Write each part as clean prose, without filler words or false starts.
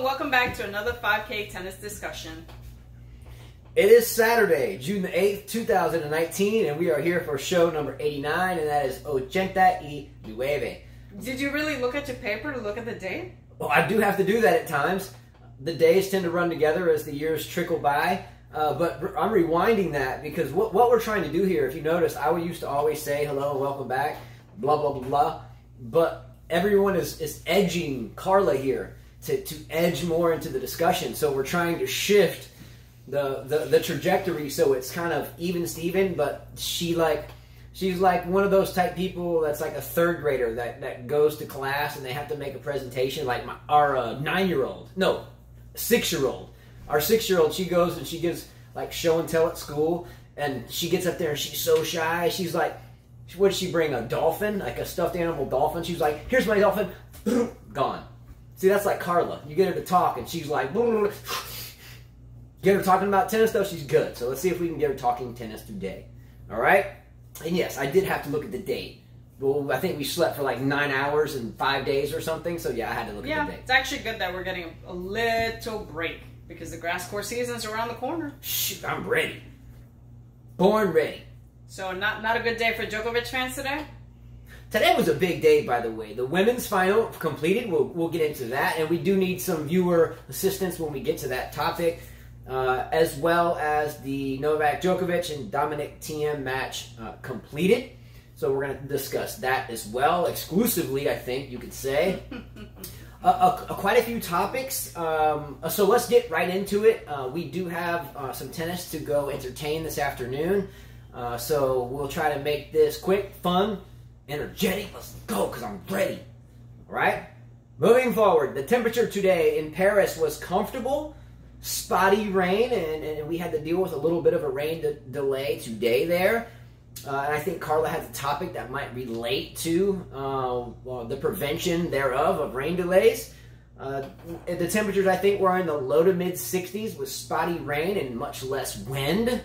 and welcome back to another 5K tennis discussion. It is Saturday, June the 8th, 2019, and we are here for show number 89, and that is 89. Did you really look at your paper to look at the date? Well, I do have to do that at times. The days tend to run together as the years trickle by, but I'm rewinding that because what we're trying to do here, if you notice, I used to always say hello and welcome back, blah, blah, blah, blah, but everyone is edging Carla here to edge more into the discussion, so we're trying to shift the trajectory so it's kind of even Steven, but she's like one of those type people that's like a third grader that goes to class and they have to make a presentation like our 9-year-old, no, 6-year-old. Our 6-year-old, she goes and she gives like show and tell at school, and she gets up there and she's so shy. She's like, what did she bring? A dolphin, like a stuffed animal dolphin. She's like, here's my dolphin, gone. See, that's like Carla. You get her to talk and she's like, get her talking about tennis though, she's good. So let's see if we can get her talking tennis today. All right? And yes, I did have to look at the date. Well, I think we slept for like 9 hours and 5 days or something. So yeah, I had to look at the date. It's actually good that we're getting a little break because the grass court season's around the corner. Shoot, I'm ready. Born ready. So not a good day for Djokovic fans today? Today was a big day, by the way. The women's final completed. We'll get into that. And we do need some viewer assistance when we get to that topic. As well as the Novak Djokovic and Dominic Thiem match completed. So we're going to discuss that as well, exclusively, I think you could say. Quite a few topics. So let's get right into it. We do have some tennis to go entertain this afternoon. So we'll try to make this quick, fun, energetic. Let's go, because I'm ready. All right? Moving forward, the temperature today in Paris was comfortable. Spotty rain, and we had to deal with a little bit of a rain delay today there. And I think Carla has a topic that might relate to the prevention thereof of rain delays. The temperatures, I think, were in the low to mid 60s with spotty rain and much less wind.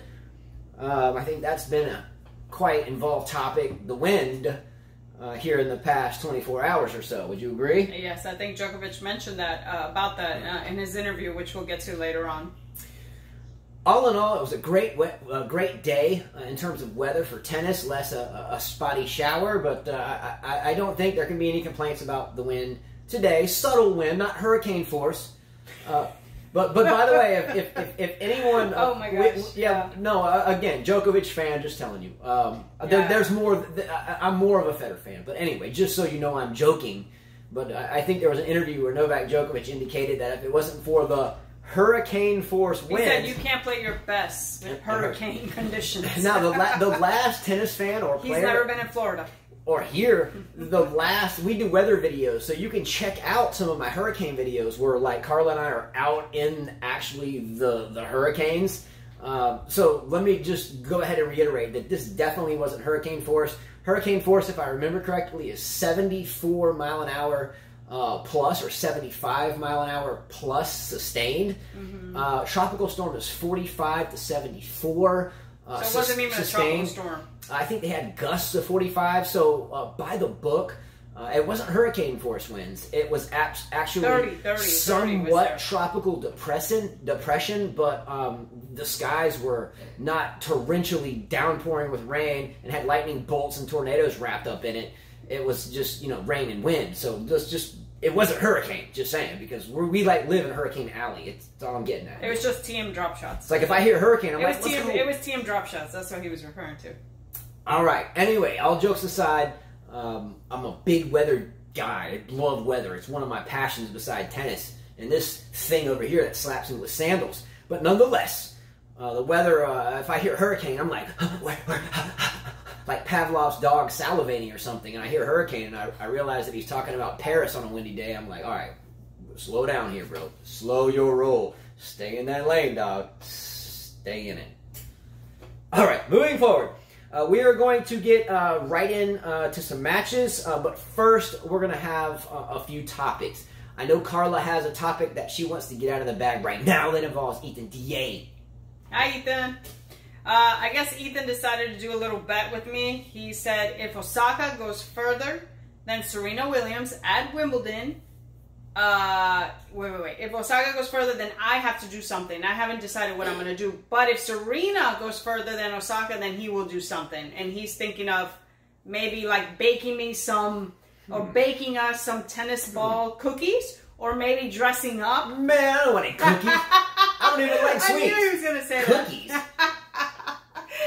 I think that's been a quite involved topic, the wind, here in the past 24 hours or so. Would you agree? Yes, I think Djokovic mentioned that about that in his interview, which we'll get to later on. All in all, it was a great day in terms of weather for tennis, less a spotty shower, but I don't think there can be any complaints about the wind today. Subtle wind, not hurricane force. But by the way, if anyone, oh my gosh, no, again, Djokovic fan, just telling you, there's more. I'm more of a Federer fan, but anyway, just so you know, I'm joking. But I think there was an interview where Novak Djokovic indicated that if it wasn't for the hurricane force wind, he said you can't play your best with hurricane conditions. Now the last tennis fan or player, he's never been in Florida. Or here, we do weather videos, so you can check out some of my hurricane videos where, like, Carla and I are out in actually the hurricanes. So let me just go ahead and reiterate that this definitely wasn't hurricane force. Hurricane force, if I remember correctly, is 74 mile an hour plus, or 75 mile an hour plus sustained. Mm-hmm. Tropical storm is 45 to 74. So it wasn't even sustained. A tropical storm. I think they had gusts of 45. So by the book, it wasn't hurricane force winds. It was actually 30 somewhat tropical depression, but the skies were not torrentially downpouring with rain and had lightning bolts and tornadoes wrapped up in it. It was just, rain and wind. So it wasn't hurricane, just saying, because we live in Hurricane Alley. That's all I'm getting at. It was just Thiem drop shots. It's like if I hear hurricane, I'm like, let's go. It was Thiem drop shots. That's what he was referring to. All right. Anyway, all jokes aside, I'm a big weather guy. I love weather. It's one of my passions beside tennis. And this thing over here that slaps me with sandals. But nonetheless, the weather, if I hear hurricane, I'm like, like Pavlov's dog salivating or something, and I hear hurricane, and I realize that he's talking about Paris on a windy day. I'm like, all right, slow down here, bro. Slow your roll. Stay in that lane, dog. Stay in it. All right, moving forward. We are going to get right in to some matches, but first we're going to have a few topics. I know Carla has a topic that she wants to get out of the bag right now that involves Ethan Thiem. Hi, Ethan. I guess Ethan decided to do a little bet with me. He said if Osaka goes further than Serena Williams at Wimbledon, wait. If Osaka goes further, then I have to do something. I haven't decided what I'm going to do. But if Serena goes further than Osaka, then he will do something. And he's thinking of maybe like baking me some, or baking us some tennis ball cookies, or maybe dressing up. Man, I don't want any cookies. I don't even like sweets. I knew he was going to say cookies. That.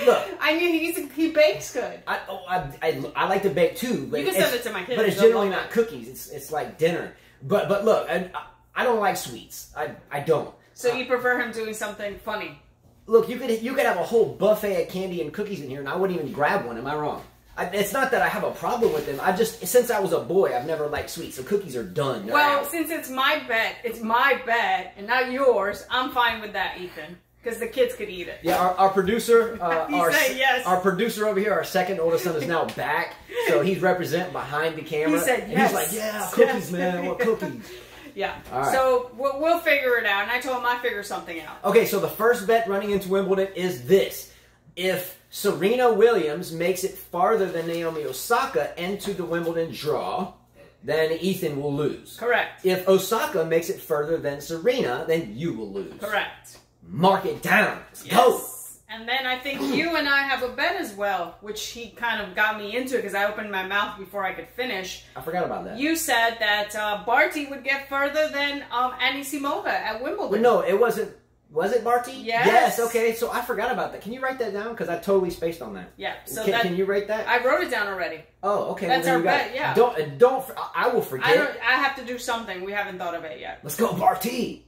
Look, I knew he bakes good. I like to bake too. But you can send it to my kids. But it's generally not cookies. It's like dinner. But look, I don't like sweets. I don't. So you prefer him doing something funny? Look, you could have a whole buffet of candy and cookies in here, and I wouldn't even grab one. Am I wrong? It's not that I have a problem with them. Since I was a boy, I've never liked sweets, so cookies are done. They're well, out. since it's my bet, and not yours, I'm fine with that, Ethan. Because the kids could eat it. Yeah, our producer, yes. Our producer over here, our second oldest son, is now back, so he's representing behind the camera. He said yes. And he's like, yeah, cookies, man, what cookies? Yeah. All right. So we'll figure it out, and I told him I'd figure something out. Okay, so the first bet running into Wimbledon is this: if Serena Williams makes it farther than Naomi Osaka into the Wimbledon draw, then Ethan will lose. Correct. If Osaka makes it further than Serena, then you will lose. Correct. Mark it down. Let's yes. go. And then I think you and I have a bet as well, which he kind of got me into because I opened my mouth before I could finish. I forgot about that. You said that Barty would get further than Anisimova at Wimbledon. Well, no, it wasn't. Was it Barty? Yes. Yes, okay, so I forgot about that. Can you write that down? Because I totally spaced on that. Yeah. So can you write that? I wrote it down already. Oh, okay. That's well, our bet, yeah. I will forget. I have to do something. We haven't thought of it yet. Let's go, Barty.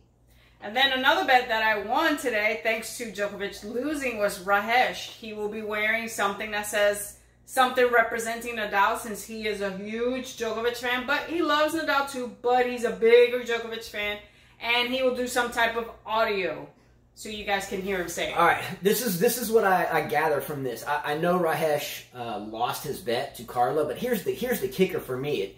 And then another bet that I won today, thanks to Djokovic losing, was Rahesh. He will be wearing something that says something representing Nadal, since he is a huge Djokovic fan. But he loves Nadal too, but he's a bigger Djokovic fan. And he will do some type of audio so you guys can hear him say it. All right, this is what I gather from this. I know Rahesh lost his bet to Carla, but here's the kicker for me.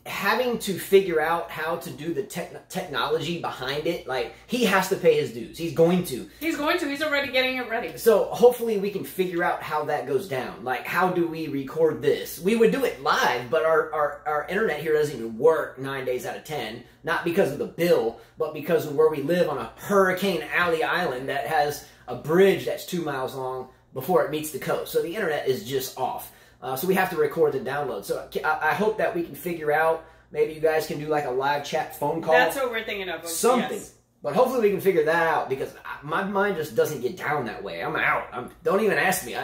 Having to figure out how to do the technology behind it, like, he has to pay his dues. He's going to. He's already getting it ready. So hopefully we can figure out how that goes down. Like, how do we record this? We would do it live, but our internet here doesn't even work 9 days out of 10. Not because of the bill, but because of where we live on a Hurricane Alley Island that has a bridge that's 2 miles long before it meets the coast. So the internet is just off. So we have to record and download. So I hope that we can figure out, maybe you guys can do like a live chat phone call. That's what we're thinking of. Something. Yes. But hopefully we can figure that out, because my mind just doesn't get down that way. I'm out. Don't even ask me.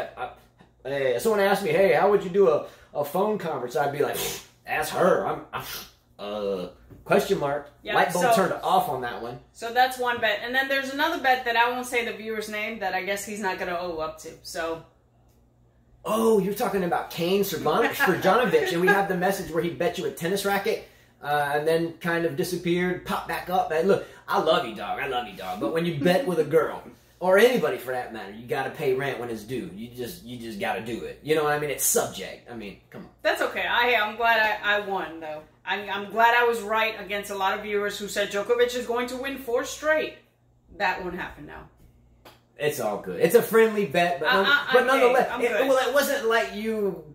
If someone asked me, hey, how would you do a phone conference? I'd be like, ask her. Question mark. Yep, Light bulb turned off on that one. So that's one bet. And then there's another bet that I won't say the viewer's name that I guess he's not going to owe up to. So... Oh, you're talking about Kane Surjanovic, and we have the message where he bet you a tennis racket, and then kind of disappeared, popped back up. And look, I love you, dog. But when you bet with a girl, or anybody for that matter, you got to pay rent when it's due. You just got to do it. You know what I mean? It's subject. I mean, come on. That's okay. I'm glad I won, though. I'm glad I was right against a lot of viewers who said Djokovic is going to win 4 straight. That won't happen now. It's all good. It's a friendly bet, but nonetheless, it wasn't like you.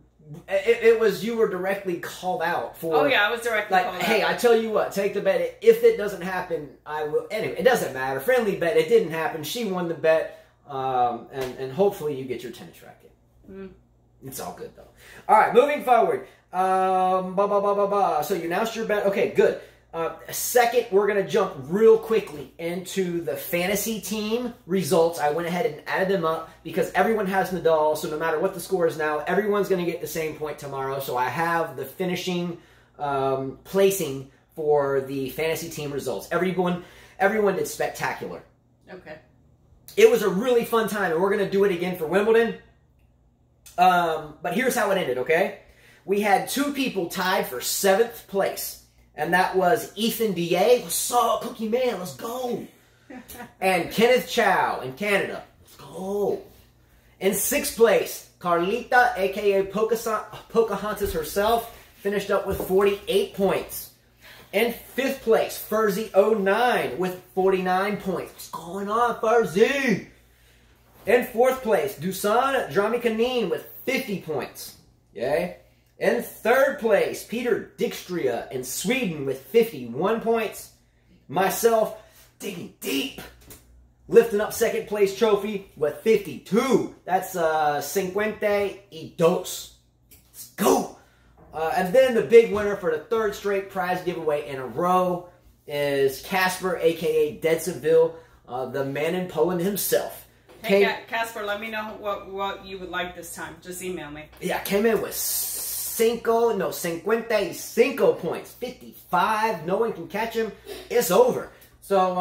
It was you were directly called out for. Oh yeah, I was directly called out. Hey, I tell you what, take the bet. If it doesn't happen, I will. Anyway, it doesn't matter. Friendly bet. It didn't happen. She won the bet, and hopefully you get your tennis racket. It's all good though. All right, moving forward. So you announced your bet. Okay, good. Second, we're going to jump real quickly into the fantasy team results. I went ahead and added them up because everyone has Nadal, so no matter what the score is now, everyone's going to get the same point tomorrow. So I have the finishing placing for the fantasy team results. Everyone did spectacular. Okay. It was a really fun time, and we're going to do it again for Wimbledon. But here's how it ended, okay? We had 2 people tied for 7th place. And that was Ethan D.A. What's up, Cookie Man? Let's go. And Kenneth Chow in Canada. Let's go. In 6th place, Carlita, a.k.a. Pocahontas herself, finished up with 48 points. In 5th place, Furzy09 with 49 points. What's going on, Furzy? In 4th place, Dusan Dramikanin with 50 points. Yay. In third place, Peter Dijkstra in Sweden with 51 points. Myself, digging deep, lifting up second place trophy with 52. That's 52. Let's go. And then the big winner for the third straight prize giveaway in a row is Casper, a.k.a. Dedseville, the man in Poland himself. Hey, Casper, let me know what you would like this time. Just email me. Yeah, came in with 55 points. 55. No one can catch him. It's over. So,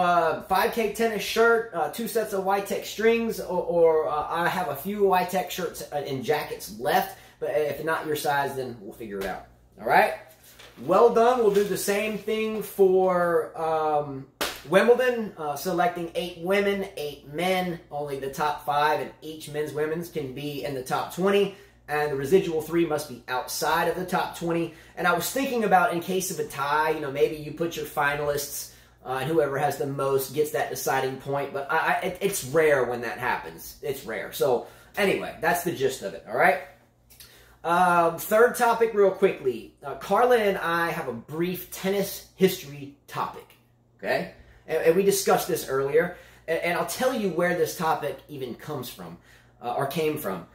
5K tennis shirt, 2 sets of YTEX strings, or I have a few YTEX shirts and jackets left. But if not your size, then we'll figure it out. All right? Well done. We'll do the same thing for Wimbledon, selecting 8 women, 8 men, only the top 5, and each men's women's can be in the top 20, and the residual 3 must be outside of the top 20. And I was thinking about, in case of a tie, you know, maybe you put your finalists, and whoever has the most gets that deciding point, but it's rare when that happens. It's rare. So, anyway, that's the gist of it, all right? Third topic real quickly. Carla and I have a brief tennis history topic, okay? And we discussed this earlier, and I'll tell you where this topic even comes from, or came from.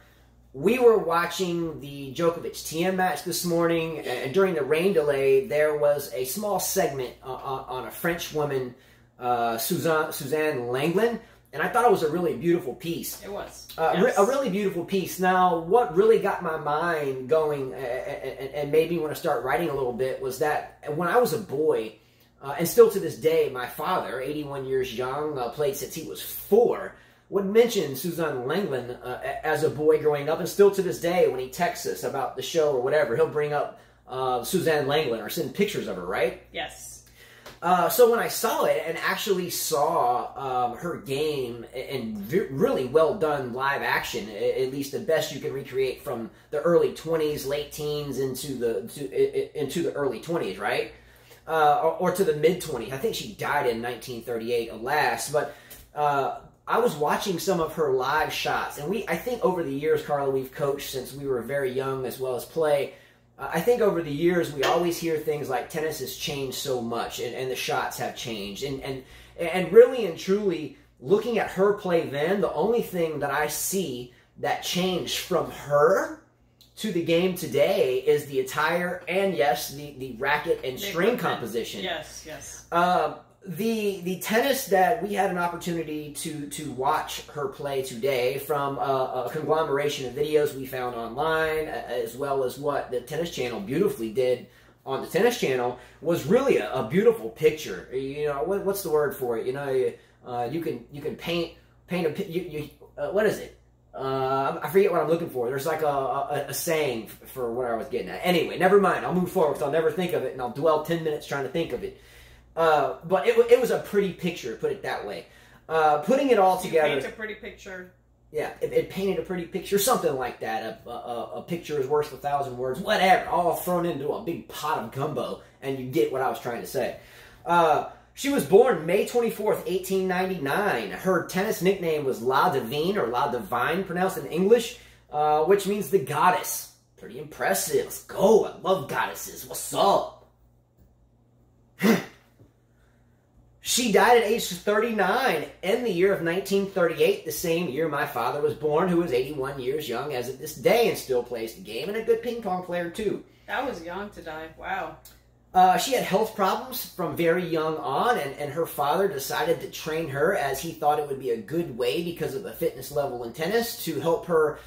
We were watching the Djokovic Thiem match this morning, and during the rain delay, there was a small segment on a French woman, Suzanne Lenglen, and I thought it was a really beautiful piece. It was. Yes. A really beautiful piece. Now, what really got my mind going and made me want to start writing a little bit was that when I was a boy, and still to this day, my father, 81 years young, played since he was 4, would mention Suzanne Lenglen as a boy growing up, and still to this day, when he texts us about the show or whatever, he'll bring up Suzanne Lenglen or send pictures of her, right? Yes. So when I saw it and actually saw her game in really well done live action, at least the best you can recreate from the early 20s, late teens into the early 20s, right? Or to the mid 20s. I think she died in 1938, alas. But I was watching some of her live shots, and I think over the years, Carla, we've coached since we were very young as well as play. I think over the years, we always hear things like tennis has changed so much, and the shots have changed. And really and truly, looking at her play then, the only thing that I see that changed from her to the game today is the attire and, yes, the racket and string composition. Yes, yes. The tennis that we had an opportunity to watch her play today, from a conglomeration of videos we found online, as well as what the Tennis Channel beautifully did on the Tennis Channel, was really a beautiful picture. You know, what's the word for it? You know, you can paint what is it? I forget what I'm looking for. There's like a saying for what I was getting at. Anyway, never mind. I'll move forward because I'll never think of it, and I'll dwell 10 minutes trying to think of it. But it was a pretty picture, put it that way. Putting it all together. Paint a pretty picture. Yeah, it painted a pretty picture, something like that. A picture is worth 1,000 words, whatever, all thrown into a big pot of gumbo, and you get what I was trying to say. She was born May 24th, 1899. Her tennis nickname was La Divine, or La Divine, pronounced in English, which means the goddess. Pretty impressive. Let's go. I love goddesses. What's up? She died at age 39 in the year of 1938, the same year my father was born, who was 81 years young as of this day and still plays the game, and a good ping pong player, too. That was young to die. Wow. She had health problems from very young on, and her father decided to train her as he thought it would be a good way, because of the fitness level in tennis, to help her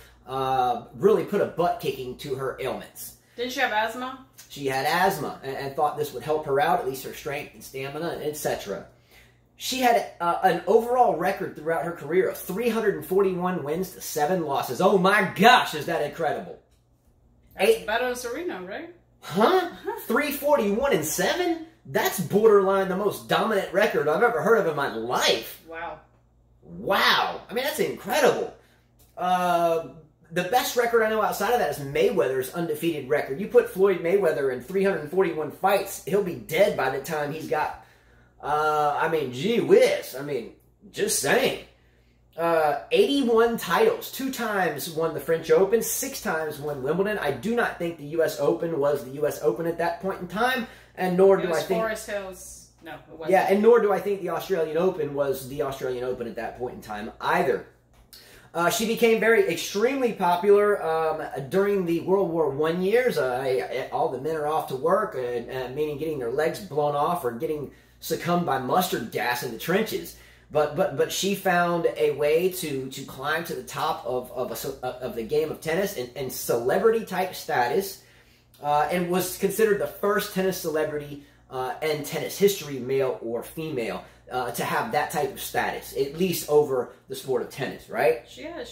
really put a butt kicking to her ailments. Didn't she have asthma? She had asthma and thought this would help her out, at least her strength and stamina, etc. She had an overall record throughout her career of 341 wins to 7 losses. Oh my gosh, is that incredible? That's better than Serena, right? Huh? 341 and 7? That's borderline the most dominant record I've ever heard of in my life. Wow. Wow. I mean, that's incredible. The best record I know outside of that is Mayweather's undefeated record. You put Floyd Mayweather in 341 fights, he'll be dead by the time he's got, I mean, gee whiz. I mean, just saying. 81 titles. 2 times won the French Open, 6 times won Wimbledon. I do not think the U.S. Open was the U.S. Open at that point in time, and nor do I think Forest Hills. No, it wasn't. Yeah, and nor do I think the Australian Open was the Australian Open at that point in time either. She became extremely popular during the World War I years. All the men are off to work, meaning getting their legs blown off or getting succumbed by mustard gas in the trenches. But she found a way to climb to the top of the game of tennis and celebrity type status, and was considered the first tennis celebrity in tennis history, male or female, to have that type of status, at least over the sport of tennis, right? She had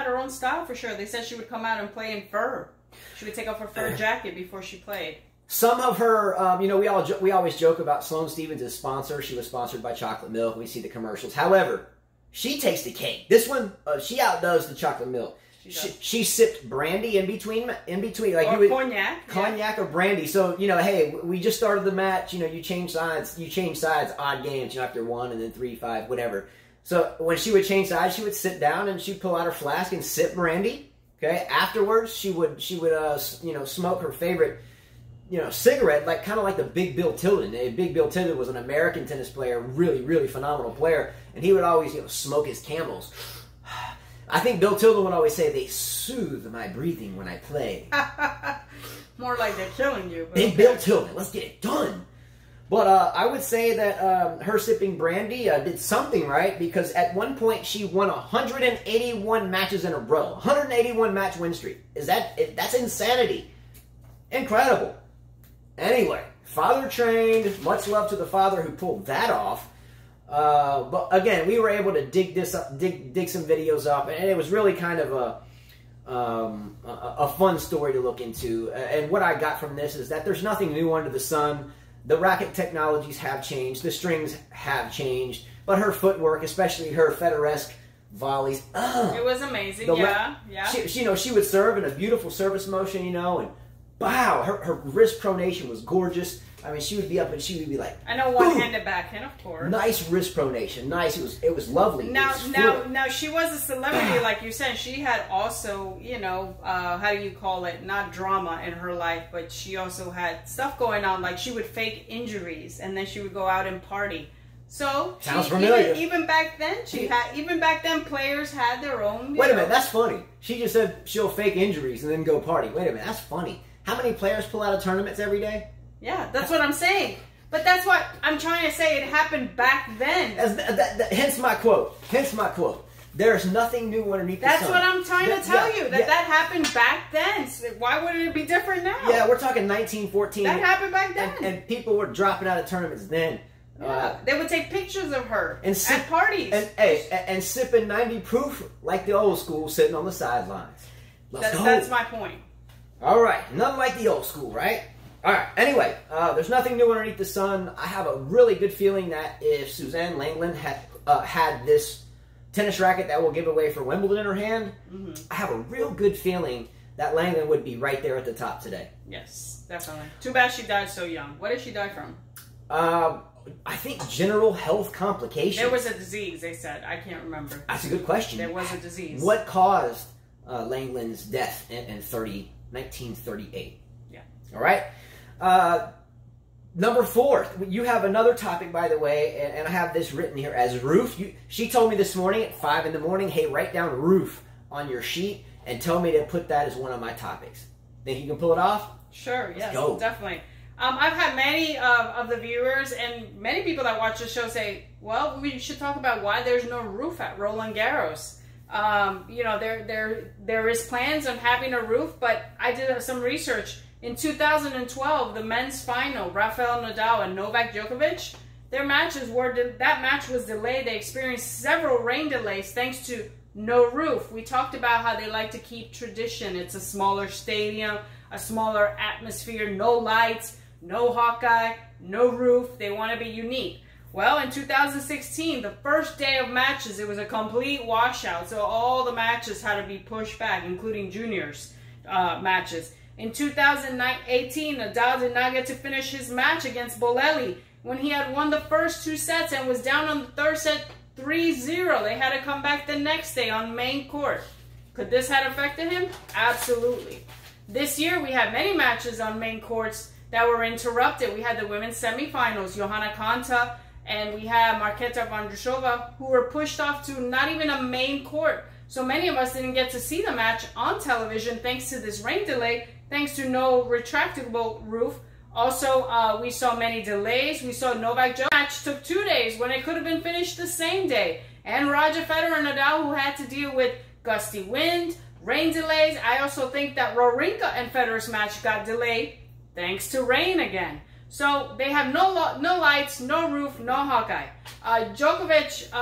her own style for sure. They said she would come out and play in fur. She would take off her fur jacket before she played. Some of her, we always joke about Sloane Stephens' sponsor. She was sponsored by chocolate milk. We see the commercials. However, she takes the cake. This one, she outdoes the chocolate milk. She sipped brandy in between, like or cognac or brandy. So hey, we just started the match. You change sides, odd games. After 1 and then 3, 5, whatever. So when she would change sides, she would sit down and she'd pull out her flask and sip brandy. Okay. Afterwards, she would smoke her favorite cigarette, kind of like the Big Bill Tilden. Big Bill Tilden was an American tennis player, really, really phenomenal player, and he would always smoke his Camels. I think Bill Tilden would always say, they soothe my breathing when I play. More like they're killing you. Big Bill Tilden, let's get it done. But I would say that her sipping brandy did something right, because at one point she won 181 matches in a row. 181 match win streak. That's insanity. Incredible. Anyway, father trained. Much love to the father who pulled that off. But again, we were able to dig some videos up, and it was really kind of a fun story to look into. And what I got from this is that there's nothing new under the sun. The racket technologies have changed, the strings have changed, but her footwork, especially her Federer-esque volleys, it was amazing. Yeah. She would serve in a beautiful service motion, and wow, her wrist pronation was gorgeous. I mean, she would be up and she would be like, I know, one-handed backhand, of course. Nice wrist pronation. Nice. It was lovely. Now, she was a celebrity, like you said. She had also, how do you call it? Not drama in her life, but she also had stuff going on. Like, she would fake injuries, and then she would go out and party. So sounds familiar. Even back then, players had their own. Wait a minute, that's funny. She just said she'll fake injuries and then go party. Wait a minute, that's funny. How many players pull out of tournaments every day? Yeah, that's what I'm saying. But that's what I'm trying to say. It happened back then. Hence my quote. There's nothing new underneath the sun. That's what I'm trying to tell you. That happened back then. So why would it be different now? Yeah, we're talking 1914. That happened back then. And people were dropping out of tournaments then. Yeah, they would take pictures of her at parties. And sipping 90 proof like the old school, sitting on the sidelines. That's my point. All right. Nothing like the old school, right? All right. Anyway, there's nothing new underneath the sun. I have a really good feeling that if Suzanne Lenglen had this tennis racket that we'll give away for Wimbledon in her hand, I have a real good feeling that Lenglen would be right there at the top today. Yes, definitely. Too bad she died so young. What did she die from? I think general health complications. There was a disease, they said. I can't remember. That's a good question. There was a disease. What caused Lenglen's death in 1938? Yeah. All right. Number 4, you have another topic, by the way, and I have this written here as roof. She told me this morning at 5 in the morning, hey, write down roof on your sheet and tell me to put that as one of my topics. Think you can pull it off? Sure, yes, definitely. I've had many of the viewers and many people that watch the show say, well, we should talk about why there's no roof at Roland Garros. There is plans on having a roof, but I did some research. In 2012, the men's final, Rafael Nadal and Novak Djokovic, that match was delayed. They experienced several rain delays thanks to no roof. We talked about how they like to keep tradition. It's a smaller stadium, a smaller atmosphere, no lights, no Hawkeye, no roof. They want to be unique. Well, in 2016, the first day of matches, it was a complete washout. So all the matches had to be pushed back, including juniors matches. In 2018, Nadal did not get to finish his match against Bolelli when he had won the first 2 sets and was down on the 3-0. They had to come back the next day on main court. Could this have affected him? Absolutely. This year, we had many matches on main courts that were interrupted. We had the women's semifinals, Johanna Konta, and we had Marketa Vondrousova, who were pushed off to not even a main court. So many of us didn't get to see the match on television thanks to this rain delay, thanks to no retractable roof. Also, we saw many delays. We saw Novak Djokovic match took 2 days when it could have been finished the same day. And Roger Federer and Nadal, who had to deal with gusty wind, rain delays. I also think that Wawrinka and Federer's match got delayed thanks to rain again. So they have no lights, no roof, no Hawkeye. Djokovic,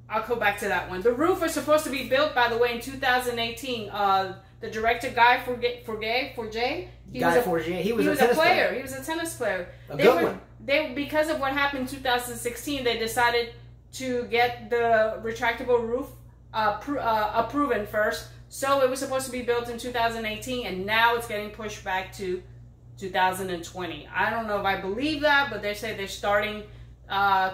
I'll go back to that one. The roof was supposed to be built, by the way, in 2018. The director, Guy Forget, he was a player. He was a tennis player. A good one. Because of what happened in 2016, they decided to get the retractable roof approved first. So it was supposed to be built in 2018, and now it's getting pushed back to 2020. I don't know if I believe that, but they say they're starting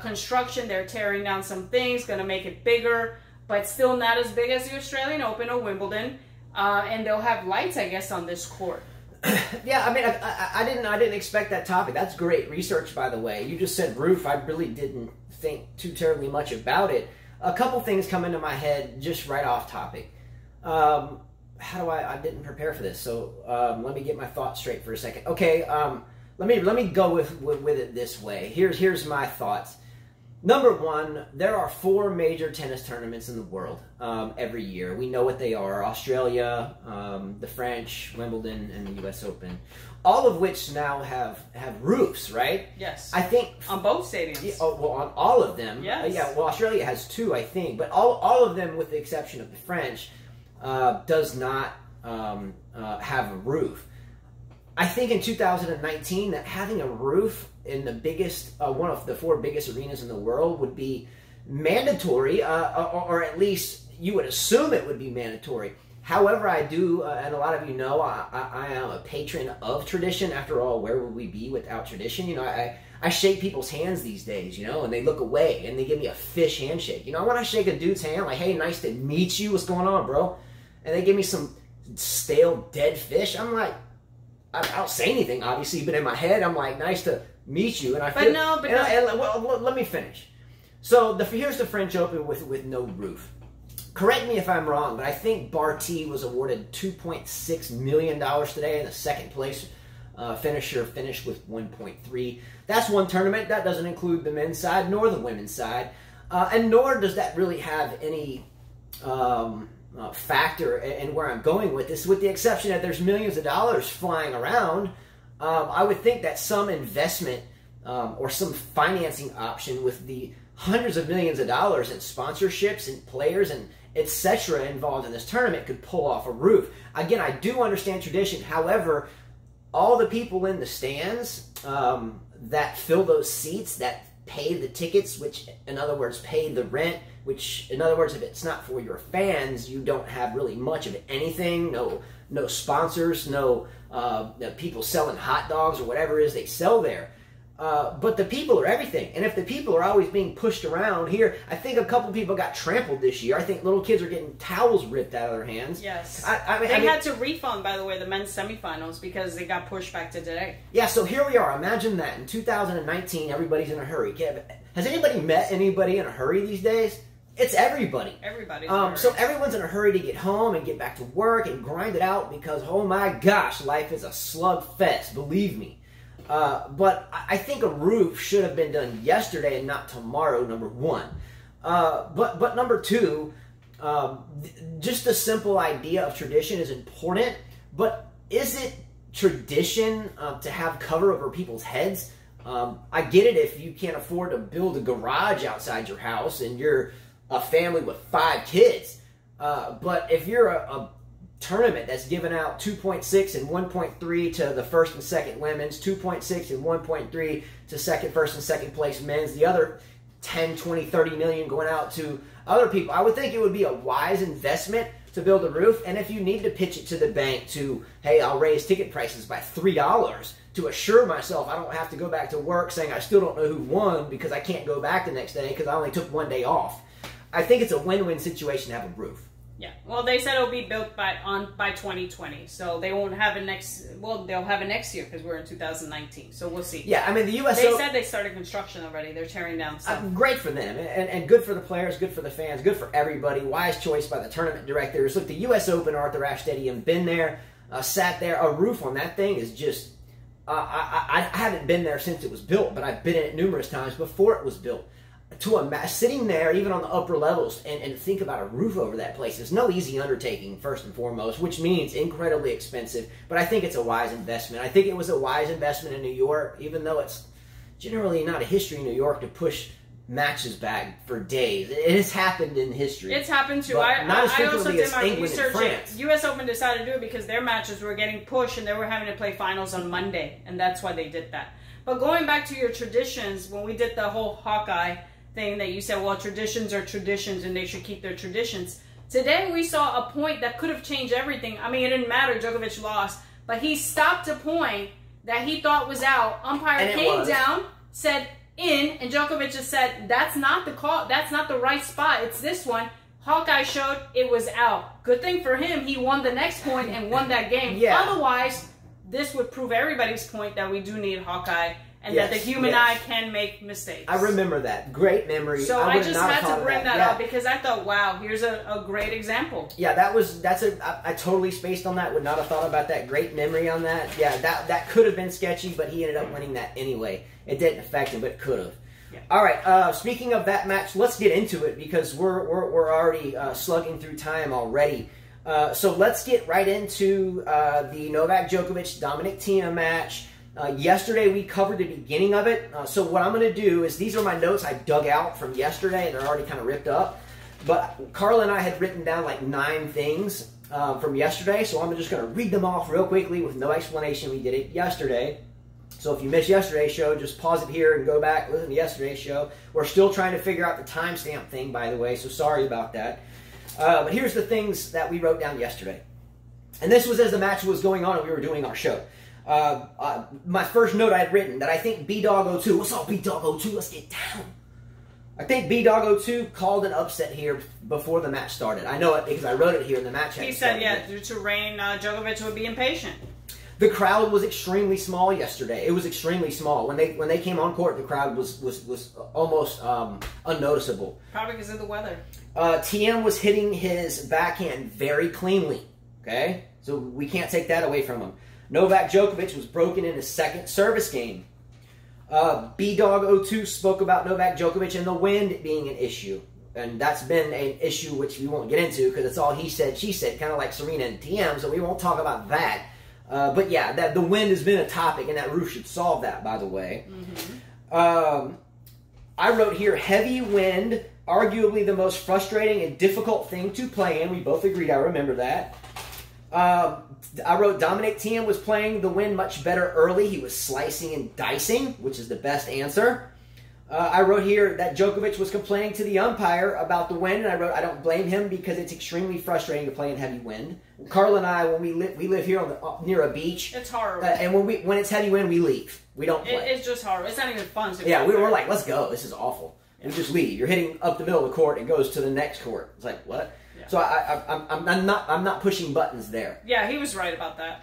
construction. They're tearing down some things, going to make it bigger, but still not as big as the Australian Open or Wimbledon. And they'll have lights, I guess, on this court. Yeah, I mean, I didn't expect that topic. That's great research, by the way. You just said roof. I really didn't think too terribly much about it. A couple things come into my head just right off topic. How do I didn't prepare for this, so let me get my thoughts straight for a second. Okay, let me go with it this way. Here's my thoughts. Number one, there are 4 major tennis tournaments in the world every year. We know what they are: Australia, the French, Wimbledon, and the U.S. Open. All of which now have roofs, right? Yes. I think on both stadiums. Yeah, well, on all of them. Yes. Yeah. Well, Australia has 2, I think, but all of them, with the exception of the French, does not have a roof. I think in 2019 that having a roof in the biggest, one of the 4 biggest arenas in the world would be mandatory, or at least you would assume it would be mandatory. However, I do, and a lot of you know, I am a patron of tradition. After all, where would we be without tradition? You know, I shake people's hands these days, you know, and they look away and they give me a fish handshake. You know, when I shake a dude's hand, like, hey, nice to meet you, what's going on, bro? And they give me some stale dead fish. I'm like, I don't say anything, obviously, but in my head, I'm like, nice to meet you. And I feel, well, let me finish. So here's the French Open with no roof. Correct me if I'm wrong, but I think Barty was awarded $2.6 million today, and the second place finisher finished with 1.3. That's one tournament. That doesn't include the men's side nor the women's side, and nor does that really have any factor in where I'm going with this, with the exception that there's millions of dollars flying around. I would think that some investment or some financing option with the hundreds of millions of dollars in sponsorships and players and etc. involved in this tournament could pull off a roof. Again, I do understand tradition. However, all the people in the stands that fill those seats, that pay the tickets, which in other words pay the rent, which in other words, if it's not for your fans, you don't have really much of anything. No sponsors, no people selling hot dogs or whatever it is they sell there. But the people are everything. And if the people are always being pushed around here, I think a couple people got trampled this year. I think little kids are getting towels ripped out of their hands. Yes. They had to refund, by the way, the men's semifinals because they got pushed back to today. Yeah, so here we are. Imagine that. In 2019, everybody's in a hurry. Has anybody met anybody in a hurry these days? It's everybody. Everybody's so everyone's in a hurry to get home and get back to work and grind it out because, oh my gosh, life is a slugfest, believe me. But I think a roof should have been done yesterday and not tomorrow, number one. But number two, just the simple idea of tradition is important, but is it tradition to have cover over people's heads? I get it if you can't afford to build a garage outside your house and you're a family with 5 kids. But if you're a tournament that's given out 2.6 and 1.3 to the first and second women's, 2.6 and 1.3 to second, first, and second place men's, the other 10, 20, 30 million going out to other people, I would think it would be a wise investment to build a roof. And if you need to pitch it to the bank to, hey, I'll raise ticket prices by $3 to assure myself I don't have to go back to work saying I still don't know who won because I can't go back the next day because I only took one day off. I think it's a win-win situation to have a roof. Yeah. Well, they said it'll be built by 2020, so they won't have it next. Well, they'll have it next year because we're in 2019. So we'll see. Yeah, I mean the U.S. They said they started construction already. They're tearing down stuff. Great for them, and good for the players, good for the fans, good for everybody. Wise choice by the tournament directors. Look, the U.S. Open, Arthur Ashe Stadium, been there, sat there. A roof on that thing is just. I haven't been there since it was built, but I've been in it numerous times before it was built. Sitting there, even on the upper levels, and think about a roof over that place. It's no easy undertaking, first and foremost, which means incredibly expensive. But I think it's a wise investment. I think it was a wise investment in New York, even though it's generally not a history in New York to push matches back for days. It has happened in history. It's happened too. I also did my England research. And France. U.S. Open decided to do it because their matches were getting pushed and they were having to play finals on Monday, and that's why they did that. But going back to your traditions, when we did the whole Hawkeye thing that you said, well, traditions are traditions and they should keep their traditions. Today we saw a point that could have changed everything. I mean, it didn't matter. Djokovic lost, but he stopped a point that he thought was out. Umpire came down, said in, and Djokovic just said, that's not the call. That's not the right spot. It's this one. Hawkeye showed it was out. Good thing for him. He won the next point and won that game. Yeah. Otherwise, this would prove everybody's point that we do need Hawkeye. And that the human eye can make mistakes. I remember that. Great memory. So I just had to bring that up because I thought, wow, here's a great example. Yeah, I totally spaced on that. Would not have thought about that. Great memory on that. Yeah, that could have been sketchy, but he ended up winning that anyway. It didn't affect him, but it could have. Yeah. All right. Speaking of that match, let's get into it because we're already slugging through time already. So let's get right into the Novak Djokovic Dominic Thiem match. Yesterday we covered the beginning of it, so what I'm going to do is these are my notes I dug out from yesterday, and they're already kind of ripped up, but Carla and I had written down like 9 things from yesterday, so I'm just going to read them off real quickly with no explanation. We did it yesterday, so if you missed yesterday's show, just pause it here and go back, listen to yesterday's show. We're still trying to figure out the timestamp thing, by the way, so sorry about that. But here's the things that we wrote down yesterday, and this was as the match was going on and we were doing our show. My first note I had written that I think B-Dog02, what's up B-Dog02, let's get down. I think B-Dog02 called an upset here before the match started. I know it because I wrote it here in the match. He said, yeah, due to rain, Djokovic would be impatient. The crowd was extremely small yesterday. It was extremely small. When they came on court, the crowd was almost unnoticeable. Probably because of the weather. Thiem was hitting his backhand very cleanly, okay? So we can't take that away from him. Novak Djokovic was broken in his second service game. B-Dog02 spoke about Novak Djokovic and the wind being an issue. And that's been an issue which we won't get into because it's all he said, she said, kind of like Serena and Thiem, so we won't talk about that. But yeah, the wind has been a topic, and that roof should solve that, by the way. Mm-hmm. I wrote here, heavy wind, arguably the most frustrating and difficult thing to play in. We both agreed, I remember that. I wrote Dominic Thiem was playing the wind much better early. He was slicing and dicing, which is the best answer. I wrote here that Djokovic was complaining to the umpire about the wind, and I wrote I don't blame him because it's extremely frustrating to play in heavy wind. Carla and I, when we live here near a beach. It's horrible. And when it's heavy wind, we leave. We don't play. It's just horrible. It's not even fun. Yeah, we're like, let's go. This is awful. Yeah. We just leave. You're hitting up the middle of the court. It goes to the next court. It's like, what? Yeah. So I'm not pushing buttons there. Yeah, he was right about that.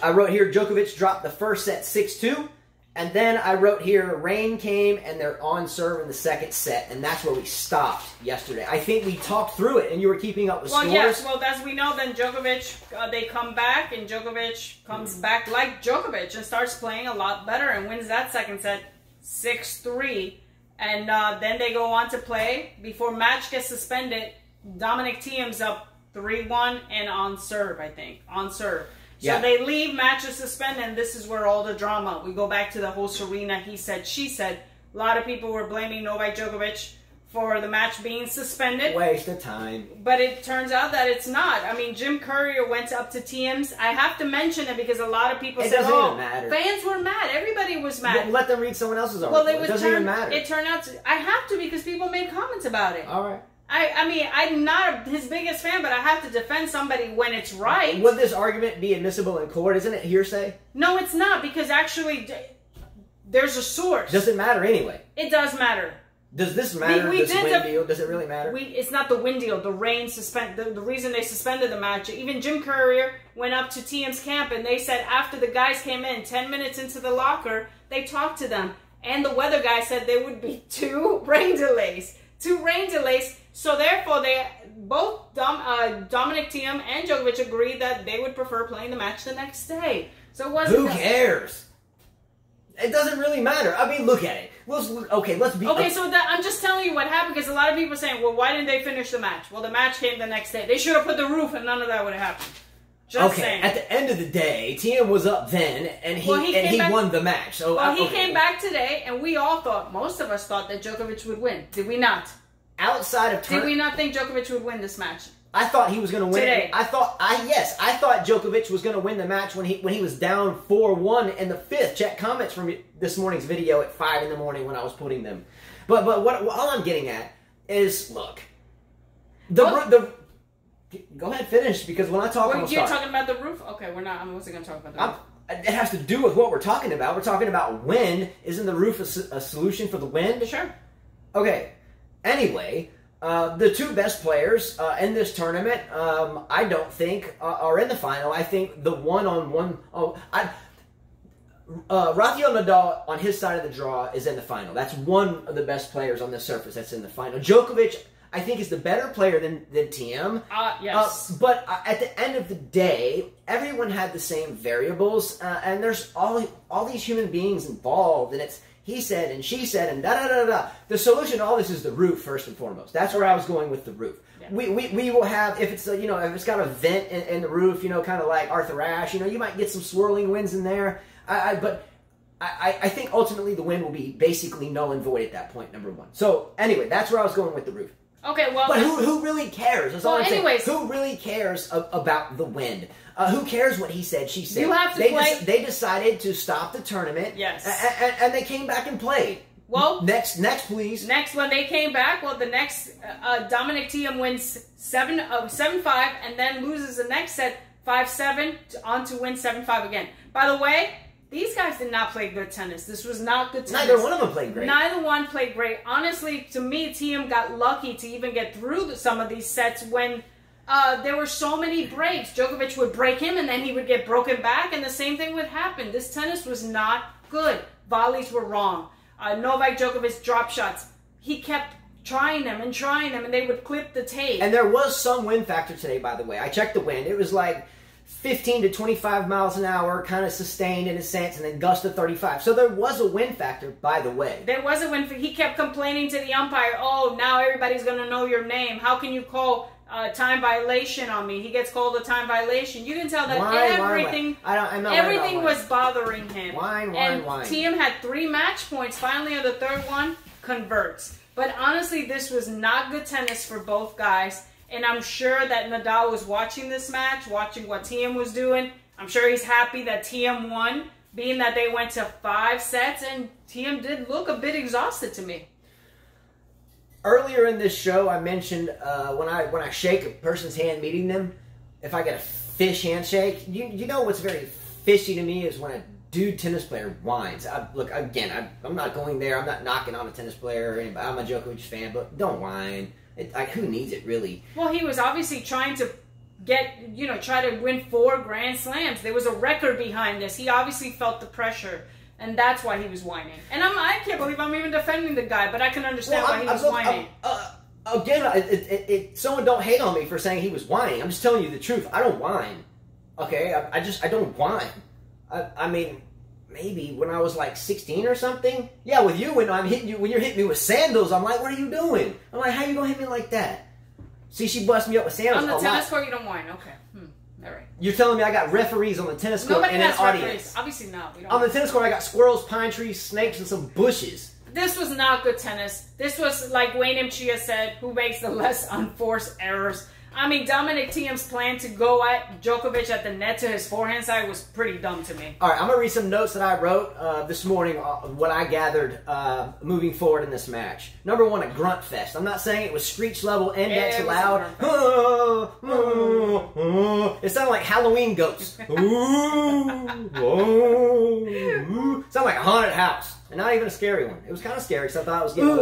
I wrote here Djokovic dropped the first set 6-2, and then I wrote here rain came and they're on serve in the second set, and that's where we stopped yesterday. I think we talked through it, and you were keeping up with scores. Yes, well, as we know, then Djokovic, they come back, and Djokovic comes back like Djokovic and starts playing a lot better and wins that second set 6-3. And then they go on to play. Before match gets suspended, Dominic Thiem's up 3-1 and on serve, I think. On serve. So they leave, matches suspended, and this is where all the drama. We go back to the whole Serena, he said, she said. A lot of people were blaming Novak Djokovic for the match being suspended. Waste of time. But it turns out that it's not. I mean, Jim Courier went up to Thiem's. I have to mention it because a lot of people said, even matter. Fans were mad. Everybody was mad. Let them read someone else's article. It doesn't even matter. It turned out to, I have to because people made comments about it. All right. I mean, I'm not his biggest fan, but I have to defend somebody when it's right. Would this argument be admissible in court? Isn't it hearsay? No, it's not, because actually there's a source. Does it matter anyway? It does matter. Does this matter? This wind deal? Does it really matter? It's not the wind deal. The rain the reason they suspended the match. Even Jim Courier went up to Thiem's camp and they said after the guys came in, 10 minutes into the locker, they talked to them. And the weather guy said there would be 2 rain delays. 2 rain delays. So therefore, both Dominic Thiem and Djokovic agreed that they would prefer playing the match the next day. So it wasn't. Who cares? It doesn't really matter. I mean, look at it. Let's be... Okay, so I'm just telling you what happened, because a lot of people are saying, well, why didn't they finish the match? Well, the match came the next day. They should have put the roof and none of that would have happened. Just saying. At the end of the day, Thiem was up then, and he won the match. So he came back today, and we all thought, most of us thought that Djokovic would win. Did we not? Outside of did we not think Djokovic would win this match? I thought he was going to win. Today. I thought Djokovic was going to win the match when he was down 4-1 in the 5th. Check comments from this morning's video at 5 in the morning when I was putting them. But what all I'm getting at is, look, go ahead, finish, because when I talk, you're talking about the roof. Okay, we're not. I wasn't going to talk about the roof. It has to do with what we're talking about. We're talking about wind. Isn't the roof a solution for the wind? Sure. Okay. Anyway. The 2 best players in this tournament, I don't think, are in the final. I think the one-on-one... Rafael Nadal, on his side of the draw, is in the final. That's one of the best players on this surface that's in the final. Djokovic, I think, is the better player than Thiem. Yes. But at the end of the day, everyone had the same variables, and there's all these human beings involved, and it's he said and she said and da-da-da-da. The solution to all this is the roof, first and foremost. That's where I was going with the roof. Yeah. We will have, if it's, if it's got a vent in the roof, kind of like Arthur Ashe, you might get some swirling winds in there. But I think ultimately the wind will be basically null and void at that point, number 1. So anyway, that's where I was going with the roof. Okay, well... But who really cares? That's all I'm anyways... saying. Who really cares about the wind? Who cares what he said, she said? You have to play... They decided to stop the tournament. Yes. And they came back and played. Well... Next, please. Next, when they came back, the next... Dominic Thiem wins 7-5 and then loses the next set 5-7 on to win 7-5 again. By the way... These guys did not play good tennis. This was not good tennis. Neither one of them played great. Neither one played great. Honestly, to me, Thiem got lucky to even get through some of these sets when there were so many breaks. Djokovic would break him, and then he would get broken back, and the same thing would happen. This tennis was not good. Volleys were wrong. Novak Djokovic drop shots. He kept trying them, and they would clip the tape. And there was some wind factor today, by the way. I checked the wind. It was like 15 to 25 miles an hour, kind of sustained in a sense, and then gust to 35. So there was a wind factor, by the way. There was a wind factor. He kept complaining to the umpire, oh, now everybody's going to know your name. How can you call time violation on me? He gets called a time violation. You can tell that everything was bothering him. Wine. Thiem had 3 match points. Finally, on the 3rd one, converts. But honestly, this was not good tennis for both guys. And I'm sure that Nadal was watching this match, watching what Thiem was doing. I'm sure he's happy that Thiem won, being that they went to 5 sets, and Thiem did look a bit exhausted to me. Earlier in this show, I mentioned when I shake a person's hand meeting them, if I get a fish handshake, you know what's very fishy to me is when a dude tennis player whines. Look, again, I'm not going there. I'm not knocking on a tennis player or anybody. I'm a Djokovic fan, but don't whine. Who needs it, really? Well, he was obviously trying to try to win 4 Grand Slams. There was a record behind this. He obviously felt the pressure, and that's why he was whining. And I can't believe I'm even defending the guy, but I can understand why he was whining. Again, someone don't hate on me for saying he was whining. I'm just telling you the truth. I don't whine. Okay? I don't whine. I mean... Maybe when I was like 16 or something. Yeah, with you, when you're hitting me with sandals, I'm like, what are you doing? I'm like, how you gonna hit me like that? See, she bust me up with sandals. On the tennis court, you don't whine. Okay. All right. You're telling me I got referees on the tennis court and an audience. Referees. Obviously not. We don't on the tennis court, I got squirrels, pine trees, snakes, and some bushes. This was not good tennis. This was, like Wayne M. Chia said, who makes the less unforced errors. I mean, Dominic Thiem's plan to go at Djokovic at the net to his forehand side was pretty dumb to me. All right, I'm going to read some notes that I wrote this morning, what I gathered moving forward in this match. Number one, a grunt fest. I'm not saying it was screech level, index loud. It sounded like Halloween ghosts. Sounded like a haunted house. And not even a scary one. It was kind of scary because I thought it was getting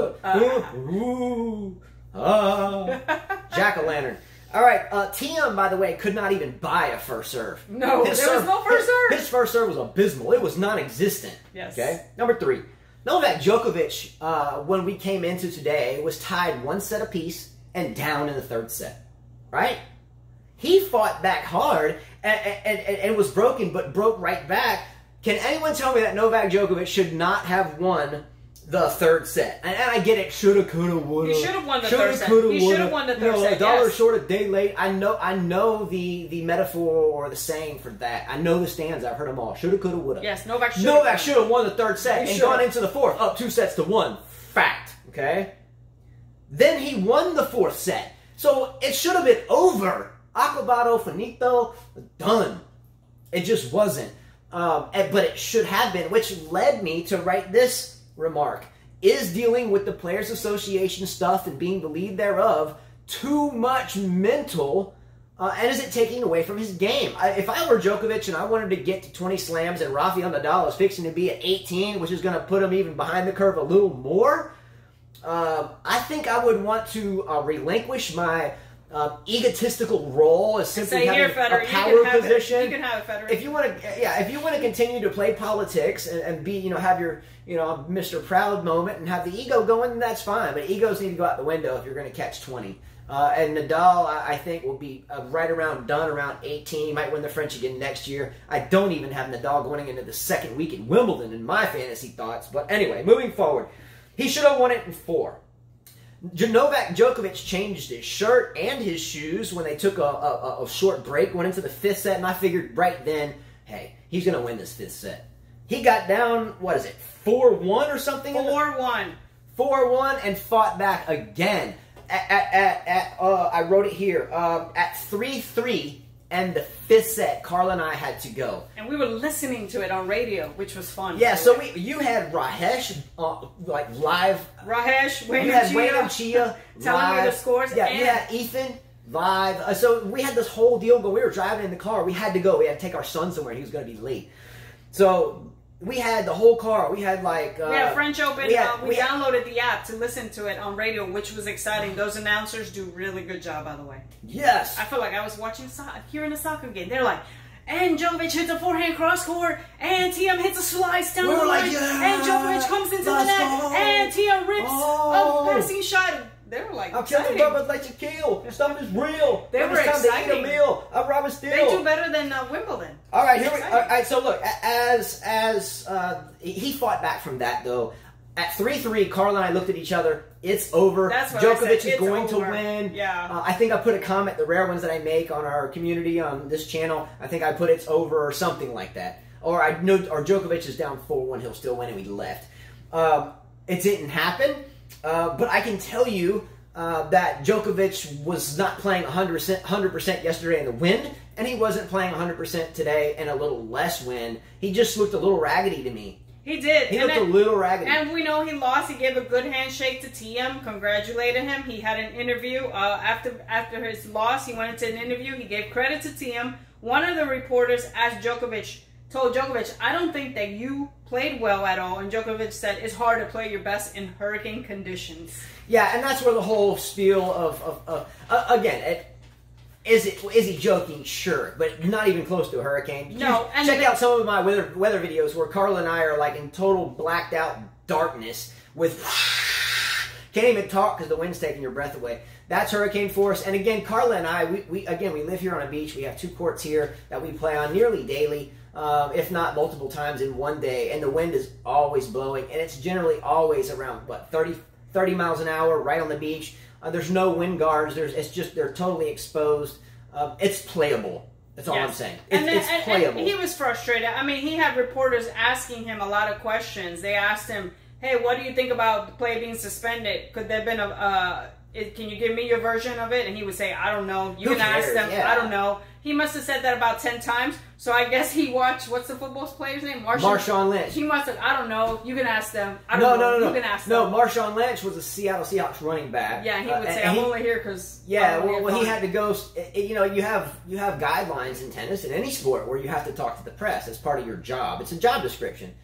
jack-o'-lantern. All right, Thiem, by the way, could not even buy a first serve. No, there was no first serve. His first serve was abysmal. It was non-existent. Yes. Okay. Number three, Novak Djokovic, when we came into today, was tied 1 set apiece and down in the third set. Right? He fought back hard and was broken, but broke right back. Can anyone tell me that Novak Djokovic should not have won the third set? And I get it, shoulda, coulda, woulda. He should have won the third set. He should have won the third set. A dollar short, a day late. I know the metaphor or the saying for that. I know the stanza. I've heard them all. Shoulda, coulda, woulda. Yes, Novak should have won the third set and gone into the fourth, up 2-1. Fact. Okay. Then he won the fourth set, so it should have been over. Acabado, finito, done. It just wasn't. But it should have been, which led me to write this remark. Is dealing with the Players Association stuff and being the lead thereof too much mental, and is it taking away from his game? If I were Djokovic and I wanted to get to 20 slams and Rafael Nadal is fixing to be at 18, which is going to put him even behind the curve a little more, I think I would want to relinquish my egotistical role as simply having a power position. You can have it, Federer. If you want to continue to play politics and be, have your, Mr. Proud moment and have the ego going, that's fine. But egos need to go out the window if you're going to catch 20. And Nadal, I think, will be right around done around 18. He might win the French again next year. I don't even have Nadal going into the second week in Wimbledon in my fantasy thoughts. But anyway, moving forward, he should have won it in 4. Novak Djokovic changed his shirt and his shoes when they took a short break, went into the 5th set, and I figured right then, hey, he's going to win this 5th set. He got down, 4-1 or something? 4-1. 4-1 and fought back again. I wrote it here. At 3-3 and the 5th set, Carla and I had to go. And we were listening to it on radio, which was fun. Yeah, so you had Rahesh, live. Rahesh, Wayne and Chia telling me the scores. Yeah, you had Ethan live. So we had this whole deal going. We were driving in the car. We had to go. We had to take our son somewhere. He was going to be late. So we had the whole car. We had we had French Open. We downloaded the app to listen to it on radio, which was exciting. Those announcers do a really good job, by the way. Yes. I feel like I was watching hearing a soccer game. They're like, and Djokovic hits a forehand cross court, and Thiem hits a slice down the line, and Djokovic comes into the net, and Thiem rips a passing shot. They were like, I'll kill the rubber like you kill. Stuff is real. They were exciting. To eat a meal. I'll rob a steal. They do better than Wimbledon. All right, all right. So look, as he fought back from that though. At 3-3, Carl and I looked at each other. It's over. Djokovic is going to win. Yeah. I think I put a comment, the rare ones that I make on our community on this channel. I think I put it's over or something like that. Or Djokovic is down 4-1. He'll still win, and we left. It didn't happen. But I can tell you that Djokovic was not playing 100% yesterday in the wind, and he wasn't playing 100% today in a little less wind. He just looked a little raggedy to me. He did. He looked a little raggedy. And we know he lost. He gave a good handshake to Thiem, congratulated him. He had an interview after his loss. He went into an interview. He gave credit to Thiem. One of the reporters told Djokovic, I don't think that you played well at all. And Djokovic said, it's hard to play your best in hurricane conditions. Yeah, and that's where the whole spiel of again, is he joking? Sure, but not even close to a hurricane. No, and check out some of my weather videos where Carla and I are like in total blacked out darkness with can't even talk because the wind's taking your breath away. That's hurricane force. And again, Carla and I, we live here on a beach. We have 2 courts here that we play on nearly daily, if not multiple times in one day. And the wind is always blowing, and it's generally always around 30 miles an hour right on the beach. There's no wind guards. They're totally exposed. It's playable. That's all I'm saying. It's playable. And he was frustrated. I mean, he had reporters asking him a lot of questions. They asked him, "Hey, what do you think about the play being suspended? Could there have been can you give me your version of it? And he would say, I don't know. You Who can ask cares? them. Yeah. I don't know. He must have said that about 10 times. So I guess he watched, what's the football player's name? Marshawn Lynch. He must have, I don't know. You can ask them. I don't know. No. You can ask them. No, Marshawn Lynch was a Seattle Seahawks running back. Yeah, he would say, I'm only here because... Yeah, well, he had to go... You know, you have guidelines in tennis, in any sport, where you have to talk to the press. It's part of your job. It's a job description.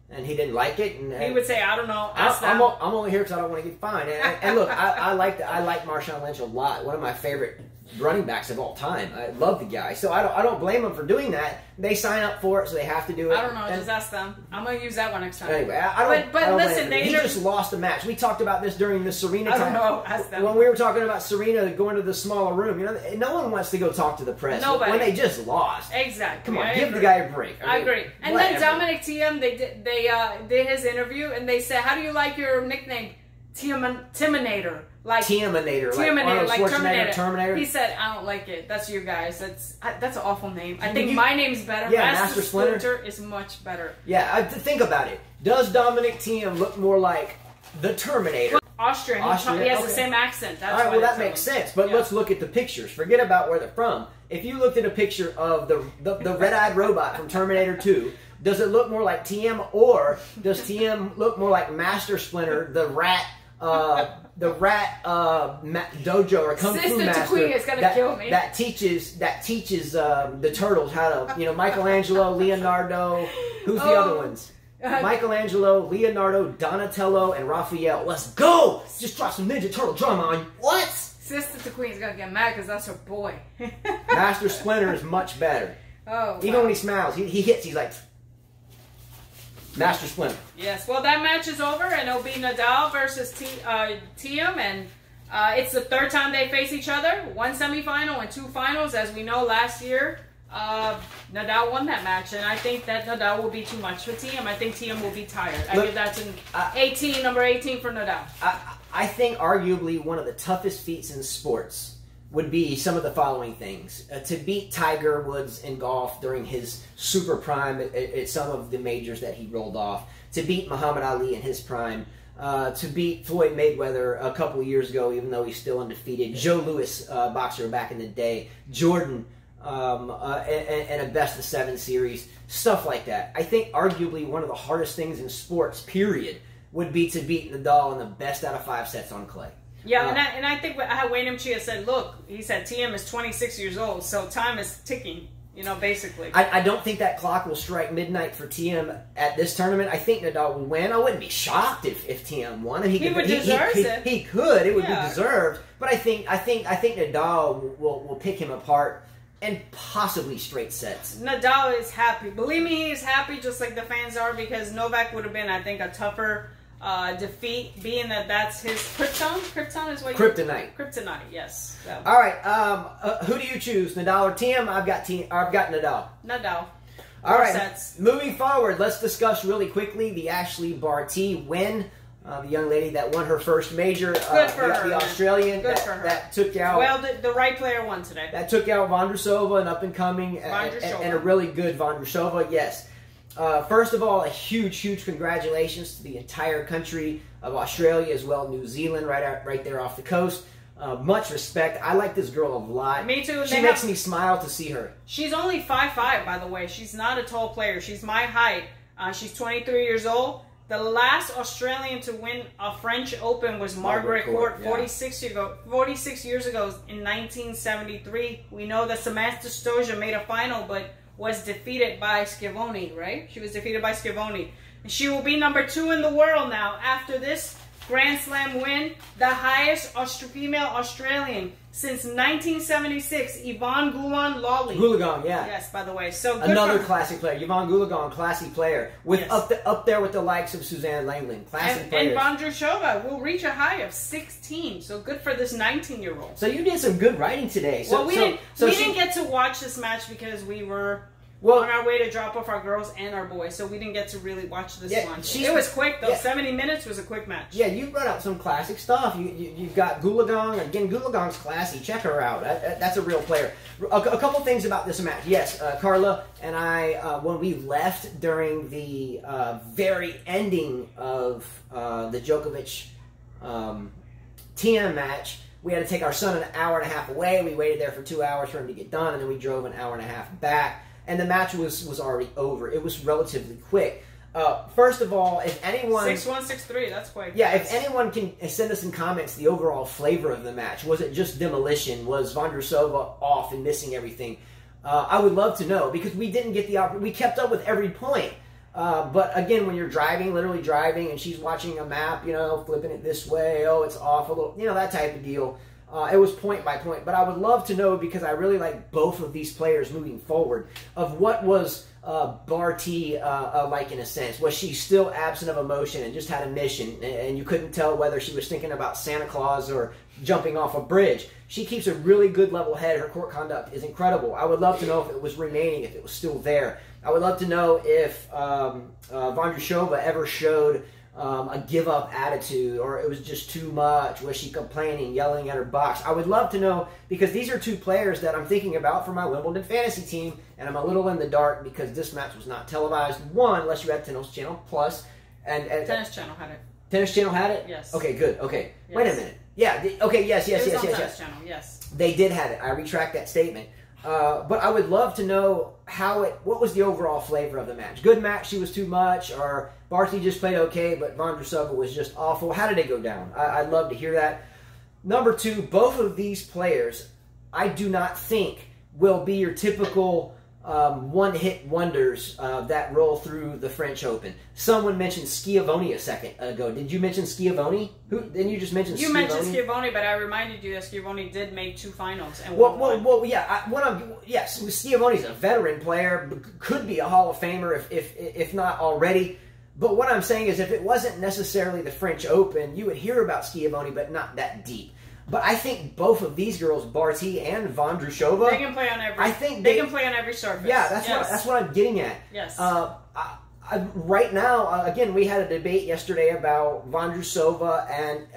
And he didn't like it. And he would say, I don't know. Ask them. I'm only here because I don't want to get fined. And look, I like Marshawn Lynch a lot. One of my favorite running backs of all time. I love the guy. So I don't blame him for doing that. They sign up for it, so they have to do it. I don't know. Just ask them. I'm going to use that one next time. Anyway, I don't listen, he just lost a match. We talked about this during the Serena time. I don't know. Ask them. When we were talking about Serena going to the smaller room, you know, no one wants to go talk to the press. Nobody. When they just lost. Exactly. Come on, give the guy a break. I agree. And whatever. then Dominic Thiem, they did his interview, and they said, how do you like your nickname? Timinator. Like Timinator, like Terminator. He said, I don't like it. That's you guys. That's an awful name. I think my name's better. Yeah, Master Splinter is much better. Yeah, think about it. Does Dominic Thiem look more like the Terminator? Austrian. He has the same accent. That's all right, well, that makes sense. But let's look at the pictures. Forget about where they're from. If you looked at a picture of the red-eyed robot from Terminator 2, does it look more like Thiem, or does Thiem look more like Master Splinter, the rat dojo or kung fu master is gonna kill me. that teaches the turtles how to, you know, Michelangelo, Leonardo, who's the other ones? Michelangelo, Leonardo, Donatello, and Raphael. Let's go! Just drop some Ninja Turtle drama on you. What? Sister to Queen's gonna get mad because that's her boy. Master Splinter is much better. Oh, even when he smiles, he hits. He's like Master Splinter. Yes. Well, that match is over, and it'll be Nadal versus Thiem, and it's the third time they face each other. One semifinal and two finals. As we know, last year Nadal won that match, and I think that Nadal will be too much for Thiem. I think Thiem will be tired. I give that to number 18 for Nadal. I think arguably one of the toughest feats in sports would be some of the following things. To beat Tiger Woods in golf during his super prime at some of the majors that he rolled off. To beat Muhammad Ali in his prime. To beat Floyd Mayweather a couple of years ago, even though he's still undefeated. Joe Louis, boxer back in the day. Jordan, and a best-of-7 series. Stuff like that. I think arguably one of the hardest things in sports, period, would be to beat Nadal in the best out of 5 sets on clay. Yeah, and I think how Wayne Chia said, look, he said Thiem is 26 years old, so time is ticking, you know, basically. I don't think that clock will strike midnight for Thiem at this tournament. I think Nadal will win. I wouldn't be shocked if Thiem won. He would deserve it. He could. It would be deserved. But I think Nadal will pick him apart and possibly straight sets. Nadal is happy. Believe me, he is happy just like the fans are, because Novak would have been, I think, a tougher defeat, being that that's his krypton. Krypton is what you... Kryptonite, yes. All right, who do you choose, Nadal or Thiem? I've got Nadal. Nadal. All right, sets. Moving forward, let's discuss really quickly the Ashley Barty win. The young lady that won her first major. Good for her. The Australian. Good for her. That took out... Well, the right player won today. That took out Vondrousova, an up-and-coming and a really good Vondrousova, yes. First of all, a huge congratulations to the entire country of Australia, as well New Zealand, right there off the coast. Much respect. I like this girl a lot. Me too. She makes me smile to see her. She's only 5'5", by the way. She's not a tall player. She's my height. She's 23 years old. The last Australian to win a French Open was Margaret Court 46 years ago in 1973. We know that Samantha Stosur made a final, but was defeated by Schiavone, right? She was defeated by Schiavone. And she will be number 2 in the world now after this Grand Slam win, the highest female Australian since 1976, Yvonne Goolagong. Goolagong, yeah. Yes, by the way. So another classic player. Yvonne Goolagong, classy player. With up there with the likes of Suzanne Lenglen. Classic players. And Vondrousova will reach a high of 16. So good for this 19-year-old. So you did some good writing today. Well, we didn't get to watch this match because we were on our way to drop off our girls and our boys, so we didn't get to really watch this one. It was quick, though. 70 minutes was a quick match. Yeah, you brought out some classic stuff. You've got Goolagong. Again, Goolagong's classy. Check her out. That's a real player. A couple things about this match. Yes, Carla and I, when we left during the very ending of the Djokovic Thiem match, we had to take our son an hour and a half away. We waited there for 2 hours for him to get done, and then we drove an hour and a half back. And the match was already over. It was relatively quick. First of all, if anyone... 6-1, 6-3, that's quite Yeah, if anyone can send us in comments the overall flavor of the match. Was it just demolition? Was Vondrousova off and missing everything? I would love to know, because we didn't get the opportunity. We kept up with every point. But again, when you're driving, literally driving, and she's watching a map, flipping it this way, oh, it's off a little, that type of deal. It was point by point. But I would love to know, because I really like both of these players moving forward, of what was Barty like in a sense. Was she still absent of emotion and just had a mission, and you couldn't tell whether she was thinking about Santa Claus or jumping off a bridge? She keeps a really good level head. Her court conduct is incredible. I would love to know if it was remaining, if it was still there. I would love to know if Vondrousova ever showed a give-up attitude, or it was just too much. Was she complaining, yelling at her box? I would love to know, because these are two players that I'm thinking about for my Wimbledon fantasy team, and I'm a little in the dark because this match was not televised. One, unless you had Tennis Channel Plus. And Tennis Channel had it. Tennis Channel had it? Yes. Okay, good. Okay. Yes. Wait a minute. Yeah. Okay, yes. Tennis Channel, yes. They did have it. I retract that statement. But I would love to know what was the overall flavor of the match. Good match, she was too much, or Barty just played okay, but Vondrousova was just awful. How did it go down? I'd love to hear that. Number two, both of these players, I do not think will be your typical one-hit wonders that roll through the French Open. Someone mentioned Schiavone a second ago. Did you mention Schiavone? Didn't you just mention Schiavone? You mentioned Schiavone, but I reminded you that Schiavone did make 2 finals. And yes, Schiavone's a veteran player, could be a Hall of Famer if not already. But what I'm saying is, if it wasn't necessarily the French Open, you would hear about Schiavone, but not that deep. But I think both of these girls, Barty and Vondrousova, they can play on every. They can play on every surface. Yeah, that's what I'm getting at. Yes. Right now, again, we had a debate yesterday about Vondrousova and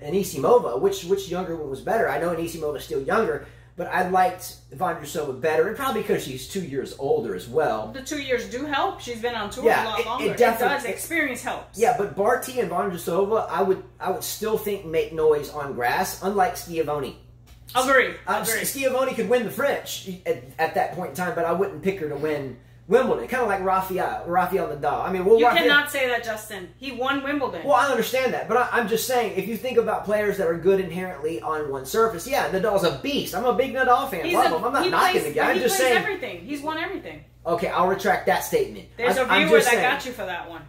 Anisimova. Which younger one was better? I know Anisimova is still younger, but I liked Vondrousova better, and probably because she's 2 years older as well. The 2 years do help. She's been on tour a lot longer. It does. Experience helps. Yeah, but Barty and Vondrousova, I would still think make noise on grass, unlike Schiavone. Agree. Schiavone could win the French at that point in time, but I wouldn't pick her to win Wimbledon. Kind of like Rafael Nadal. I mean, you cannot say that, Justin. He won Wimbledon. Well, I understand that, but I'm just saying, if you think about players that are good inherently on one surface, yeah, Nadal's a beast. I'm a big Nadal fan. Love him. I'm not knocking the guy. I'm just saying everything. He's won everything. Okay, I'll retract that statement. There's a viewer that got you for that one.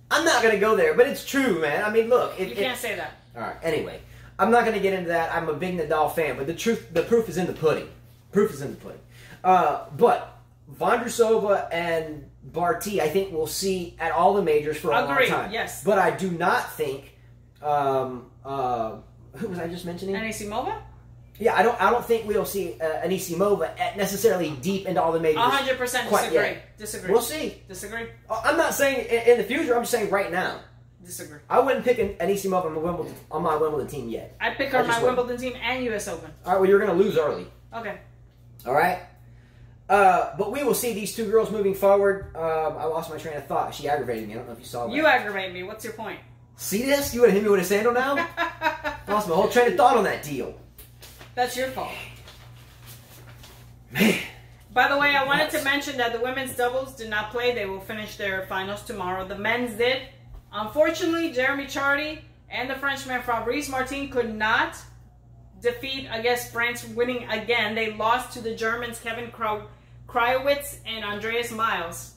I'm not going to go there, but it's true, man. I mean, look. You can't say that. All right. Anyway, I'm not going to get into that. I'm a big Nadal fan, but the proof is in the pudding. Proof is in the pudding. But Vondrousova and Barty, I think we'll see at all the majors for a long time. Yes. But I do not think who was I just mentioning? Anisimova? Yeah, I don't think we'll see Anisimova necessarily deep into all the majors. 100% disagree. We'll see. Disagree. I'm not saying in the future. I'm just saying right now. Disagree. I wouldn't pick Anisimova on my Wimbledon team yet. I'd pick her on my Wimbledon team and U.S. Open. All right, well, you're going to lose early. Okay. All right? But we will see these two girls moving forward. I lost my train of thought. She aggravated me. I don't know if you saw that. You aggravate me. What's your point? See this? You want to hit me with a sandal now? Lost my whole train of thought on that deal. That's your fault. Man. By the way, I wanted to mention that the women's doubles did not play. They will finish their finals tomorrow. The men's did. Unfortunately, Jeremy Chardy and the Frenchman Fabrice Martin could not defeat, I guess, France winning again. They lost to the Germans Kevin Krajewicz and Andreas Miles.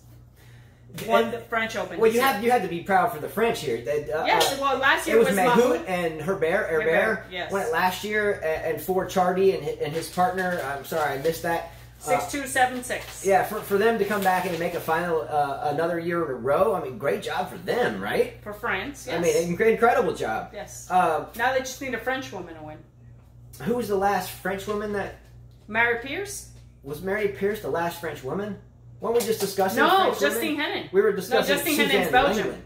Won the French Open. Well, you had to be proud for the French here. Yes, well, last year it was Mahut and Herbert. Yes. Won it last year, and for Chardy and his partner. I'm sorry, I missed that. 6-2, 7-6. Yeah, for them to come back and make a final another year in a row, I mean, great job for them, right? For France, yes. I mean, incredible job. Yes. Now they just need a French woman to win. Who was the last French woman that... Mary Pierce? Was Mary Pierce the last French woman? Weren't we just discussing No, Justine Henin. We were discussing Justine Henin's Belgium.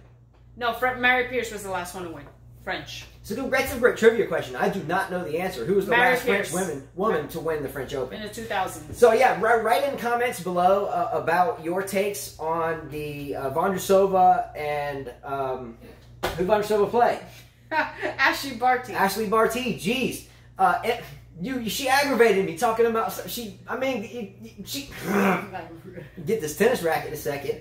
No, Mary Pierce was the last one to win. French. So that's a great trivia question. I do not know the answer. Who was the last Pierce. French woman to win the French Open? In the 2000s. So yeah, write in comments below about your takes on the Vondrousova and Who Vondrousova play? Ashley Barty. Ashley Barty. Jeez. She aggravated me talking about she. Get this tennis racket a second.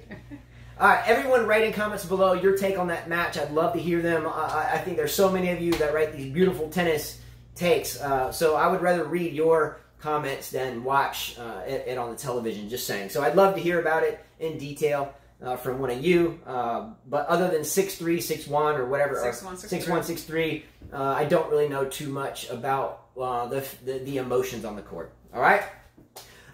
All right, everyone, write in comments below your take on that match. I'd love to hear them. I think there's so many of you that write these beautiful tennis takes. So I would rather read your comments than watch it on the television. Just saying. So I'd love to hear about it in detail from one of you. But other than 6'3", 6'1", or whatever, 6'1", 6'3", I don't really know too much about the emotions on the court. All right.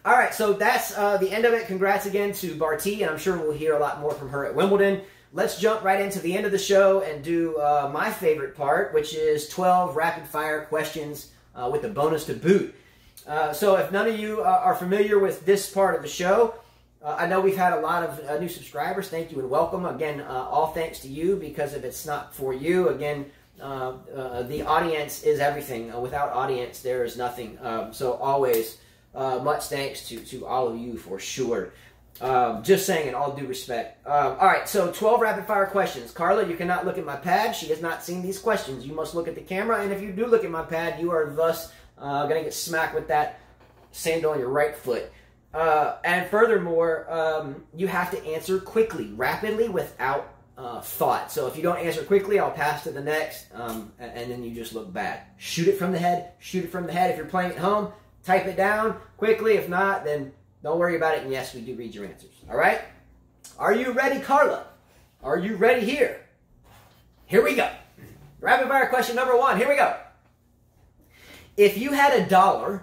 All right, so that's the end of it. Congrats again to Barty, and I'm sure we'll hear a lot more from her at Wimbledon. Let's jump right into the end of the show and do my favorite part, which is 12 rapid-fire questions with a bonus to boot. So if none of you are familiar with this part of the show, I know we've had a lot of new subscribers. Thank you and welcome. Again, all thanks to you, because if it's not for you, again, the audience is everything. Without audience, there is nothing. So always... much thanks to all of you for sure. Just saying in all due respect. All right, so 12 rapid-fire questions. Carla, you cannot look at my pad. She has not seen these questions. You must look at the camera, and if you do look at my pad, you are thus going to get smacked with that sandal on your right foot. And furthermore, you have to answer quickly, rapidly, without thought. So if you don't answer quickly, I'll pass to the next, and then you just look bad. Shoot it from the head. Shoot it from the head. If you're playing at home, type it down quickly. If not, then don't worry about it. And yes, we do read your answers. All right? Are you ready, Carla? Are you ready here? Here we go. Rapid fire question number 1. Here we go. If you had $1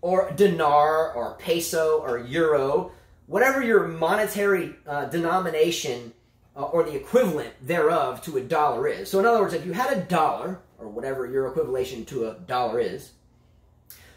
or dinar or peso or euro, whatever your monetary denomination or the equivalent thereof to $1 is. So in other words, if you had $1 or whatever your equivalent to $1 is,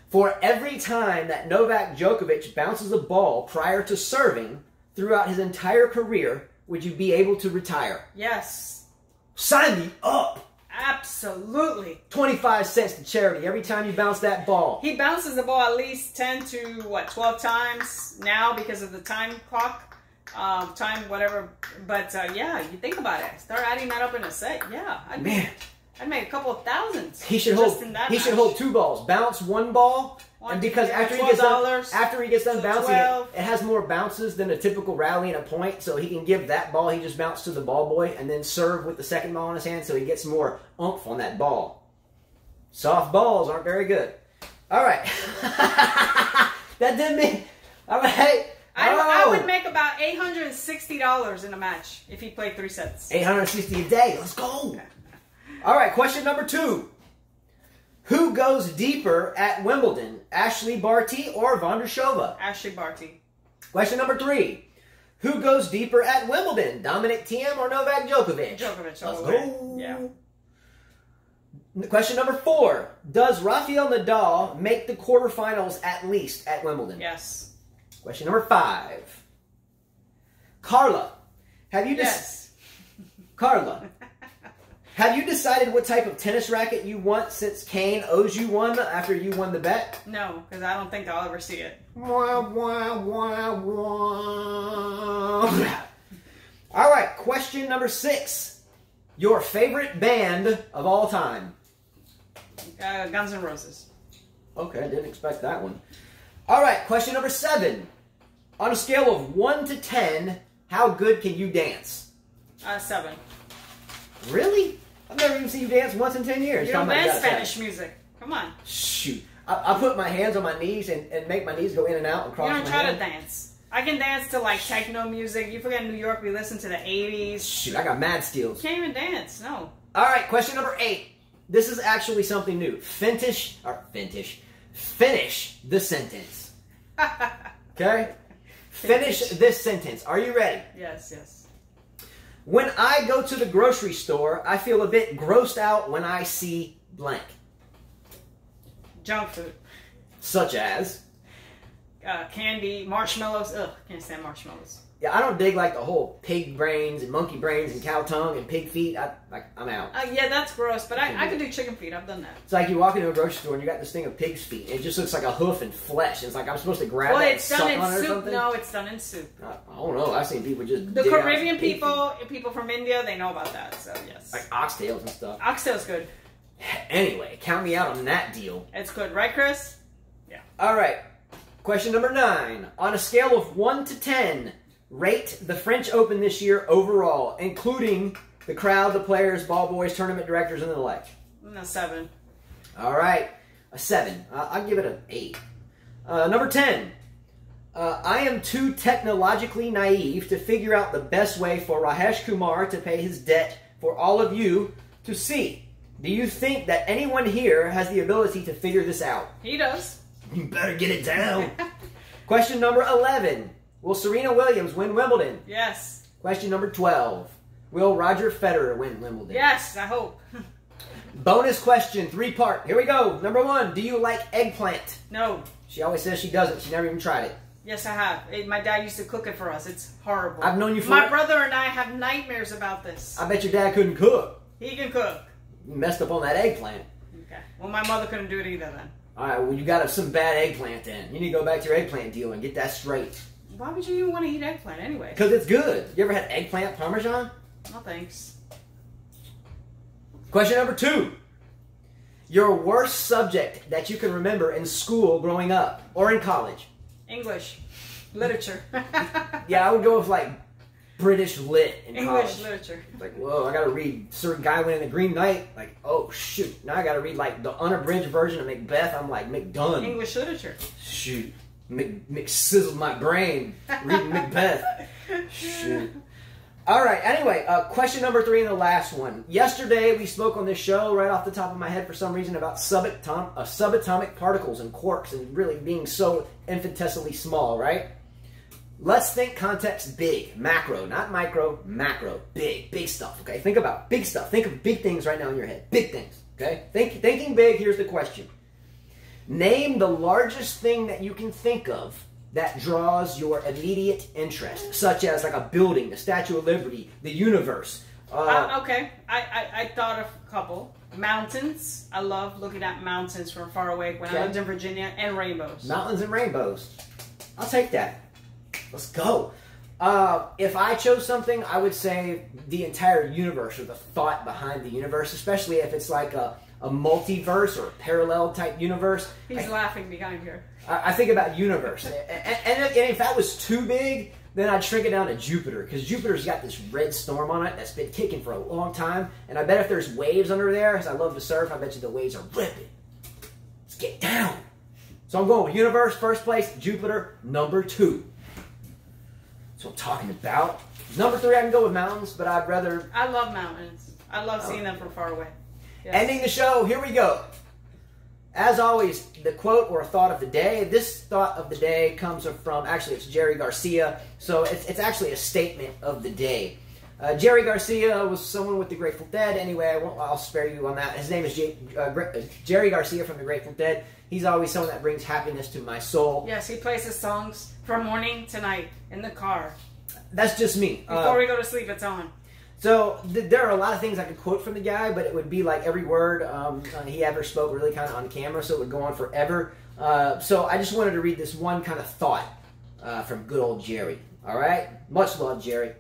for every time that Novak Djokovic bounces a ball prior to serving throughout his entire career, would you be able to retire? Yes. Sign me up. Absolutely. 25 cents to charity every time you bounce that ball. He bounces the ball at least 10 to, 12 times now because of the time clock. Time, whatever. But, yeah, you think about it. Start adding that up in a set. Yeah. I'd make a couple of thousands. He should hold 2 balls. Bounce 1 ball, and because after he gets done bouncing it has more bounces than a typical rally and a point, so he can give that ball he just bounced to the ball boy and then serve with the second ball in his hand, so he gets more oomph on that ball. Soft balls aren't very good. All right. That didn't mean... All right. I would make about $860 in a match if he played 3 sets. $860 a day. Let's go. All right, question number 2. Who goes deeper at Wimbledon, Ashley Barty or Vondrousova? Ashley Barty. Question number 3. Who goes deeper at Wimbledon, Dominic Thiem or Novak Djokovic? Djokovic. Let's go. Yeah. Question number 4. Does Rafael Nadal make the quarterfinals at least at Wimbledon? Yes. Question number 5. Carla, have you Carla, have you decided what type of tennis racket you want since Kane owes you one after you won the bet? No, because I don't think I'll ever see it. Wah, wah, wah, wah. All right, question number 6. Your favorite band of all time? Guns N' Roses. Okay, I didn't expect that one. All right, question number 7. On a scale of 1 to 10, how good can you dance? 7. Really? I've never even seen you dance once in 10 years. You don't dance Spanish music. Come on. Shoot. I put my hands on my knees and make my knees go in and out and cross my hands. You don't try to dance. I can dance to like techno music. You forget in New York we listen to the 80s. Shoot, I got mad skills. You can't even dance, no. All right, question number 8. This is actually something new. Finish the sentence. Okay? Finish this sentence. Are you ready? Yes, yes. When I go to the grocery store, I feel a bit grossed out when I see blank. Junk food. Such as? Candy, marshmallows. Ugh, can't stand marshmallows. Yeah, I don't dig like the whole pig brains and monkey brains and cow tongue and pig feet. I'm out. Yeah, that's gross, but I can do chicken feet. I've done that. It's like you walk into a grocery store and you got this thing of pig's feet. It just looks like a hoof and flesh. It's like I'm supposed to grab that and suck on it or something. No, it's done in soup. I don't know. I've seen people just the Caribbean people from India, they know about that. So yes, like oxtails and stuff. Oxtail's good. Anyway, count me out on that deal. It's good, right, Chris? Yeah. All right. Question number 9. On a scale of 1 to 10, rate the French Open this year overall, including the crowd, the players, ball boys, tournament directors, and the like. A 7. All right. A 7. I'll give it an 8. Number 10. I am too technologically naive to figure out the best way for Rajesh Kumar to pay his debt for all of you to see. Do you think that anyone here has the ability to figure this out? He does. You better get it down. Question number 11. Will Serena Williams win Wimbledon? Yes. Question number 12. Will Roger Federer win Wimbledon? Yes, I hope. Bonus question, 3-part. Here we go. Number 1. Do you like eggplant? No. She always says she doesn't. She never even tried it. Yes, I have. My dad used to cook it for us. It's horrible. I've known you for My brother and I have nightmares about this. I bet your dad couldn't cook. He can cook. You messed up on that eggplant. Okay. Well, my mother couldn't do it either then. All right, well, you got some bad eggplant then. You need to go back to your eggplant deal and get that straight. Why would you even want to eat eggplant anyway? Because it's good. You ever had eggplant parmesan? No, thanks. Question number 2. Your worst subject that you can remember in school growing up or in college? English. Literature. Yeah, I would go with like British lit in English college. literature. Like, whoa, I got to read Certain Guy Went in the Green Knight. Like, oh, shoot. Now I got to read like the unabridged version of Macbeth. I'm like, McDone. English literature. Shoot. McSizzled my brain reading Macbeth. Shoot. All right, anyway, question number 3 and the last one. Yesterday, we spoke on this show, right off the top of my head for some reason, about subatomic particles and quarks and really being so infinitesimally small, right? Let's think context big, macro, not micro, macro, big stuff, okay? Think about big stuff. Think of big things right now in your head, big things, okay? Thinking big, here's the question. Name the largest thing that you can think of that draws your immediate interest, such as like a building, the Statue of Liberty, the universe. Okay, I thought of a couple. Mountains. I love looking at mountains from far away when I lived in Virginia, and rainbows. Mountains and rainbows. I'll take that. Let's go. If I chose something, I would say the entire universe, or the thought behind the universe, especially if it's like a multiverse or a parallel type universe. He's laughing behind here. I think about universe. And if that was too big, then I'd shrink it down to Jupiter, because Jupiter's got this red storm on it that's been kicking for a long time, and I bet if there's waves under there, because I love to surf, I bet you the waves are ripping. Let's get down. So I'm going with universe, first place, Jupiter, number 2. That's what I'm talking about. Number 3, I can go with mountains, but I'd rather... I love mountains. I love seeing them from far away. Yes. Ending the show, here we go. As always, the quote or thought of the day. This thought of the day comes from, actually it's Jerry Garcia, so it's actually a statement of the day. Jerry Garcia was someone with the Grateful Dead. Anyway, I'll spare you on that. His name is Jerry Garcia from the Grateful Dead. He's always someone that brings happiness to my soul. Yes, he plays his songs from morning to night in the car. That's just me. Before we go to sleep, it's on. So there are a lot of things I could quote from the guy, but it would be like every word he ever spoke really kind of on camera, so it would go on forever. So I just wanted to read this one kind of thought from good old Jerry. All right? Much love, Jerry.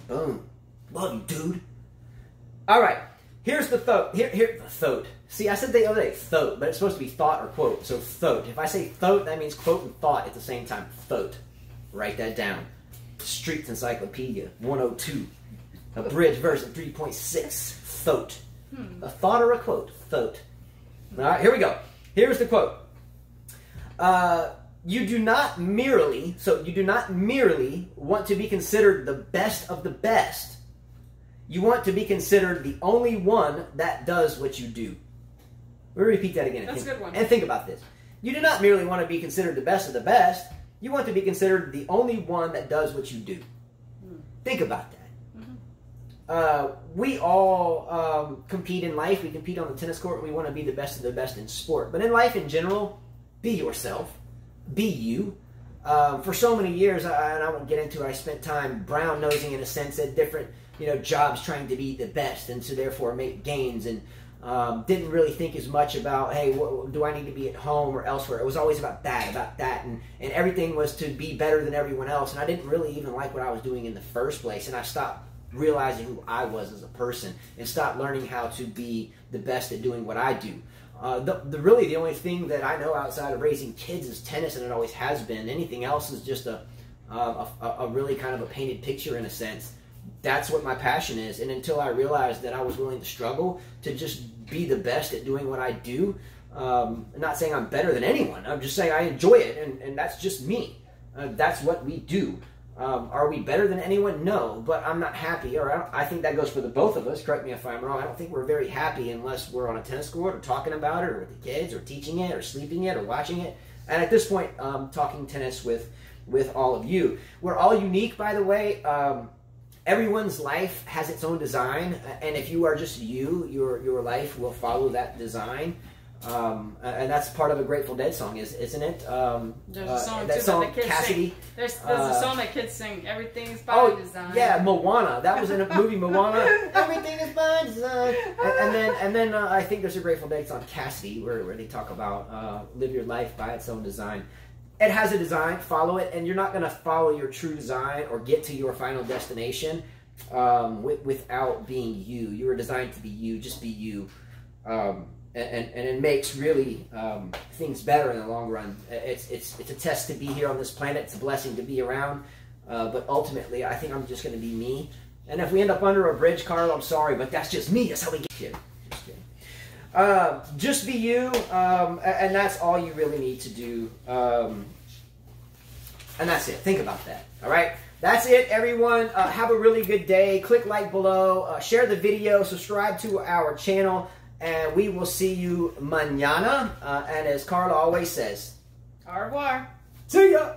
Boom. Love you, dude. All right. Here's the thought. Here the thought. See, I said the other day thought, but it's supposed to be thought or quote. So thought. If I say thought, that means quote and thought at the same time. Thought. Write that down. Streets Encyclopedia 102. Abridged version 3.6. Thought. A thought or a quote? Thought. All right, here we go. Here's the quote. You do not merely want to be considered the best of the best. You want to be considered the only one that does what you do. Let me repeat that again. That's a good one. And think about this. You do not merely want to be considered the best of the best. You want to be considered the only one that does what you do. Think about that. We all compete in life. We compete on the tennis court. We want to be the best of the best in sport. But in life in general, be yourself. Be you. for so many years, and I won't get into it, I spent time brown nosing in a sense at different jobs, trying to be the best, and so therefore make gains, and didn't really think as much about, hey, do I need to be at home or elsewhere? It was always about that, and everything was to be better than everyone else, and I didn't really even like what I was doing in the first place, and I stopped realizing who I was as a person and stopped learning how to be the best at doing what I do. Really the only thing that I know outside of raising kids is tennis, and it always has been. Anything else is just a really kind of a painted picture in a sense. That's what my passion is, and until I realized that I was willing to struggle to just be the best at doing what I do, I'm not saying I'm better than anyone, I'm just saying I enjoy it, and that's just me. That's what we do. Are we better than anyone? No, but I'm not happy, or I think that goes for the both of us, correct me if I'm wrong. I don't think we're very happy unless we're on a tennis court or talking about it or with the kids or teaching it or sleeping it or watching it. And at this point, talking tennis with all of you. We're all unique, by the way. Everyone's life has its own design, and if you are just you, your life will follow that design. And that's part of a Grateful Dead song, isn't it? There's a song that too song, that the kids Cassidy. sing. There's a song that kids sing. Everything's by design. Yeah, Moana. That was in a movie, Moana. Everything is by design. And then I think there's a Grateful Dead song, Cassidy, where they talk about live your life by its own design. It has a design, follow it, and you're not going to follow your true design or get to your final destination without being you. You were designed to be you, just be you. And it makes really things better in the long run. It's a test to be here on this planet. It's a blessing to be around. But ultimately, I think I'm just going to be me. And if we end up under a bridge, Carl, I'm sorry, but that's just me. That's how we get here. Just kidding. Just be you, and that's all you really need to do. And that's it. Think about that. All right? That's it, everyone. Have a really good day. Click like below. Share the video. Subscribe to our channel. And we will see you mañana. And as Carla always says, Au revoir. See ya.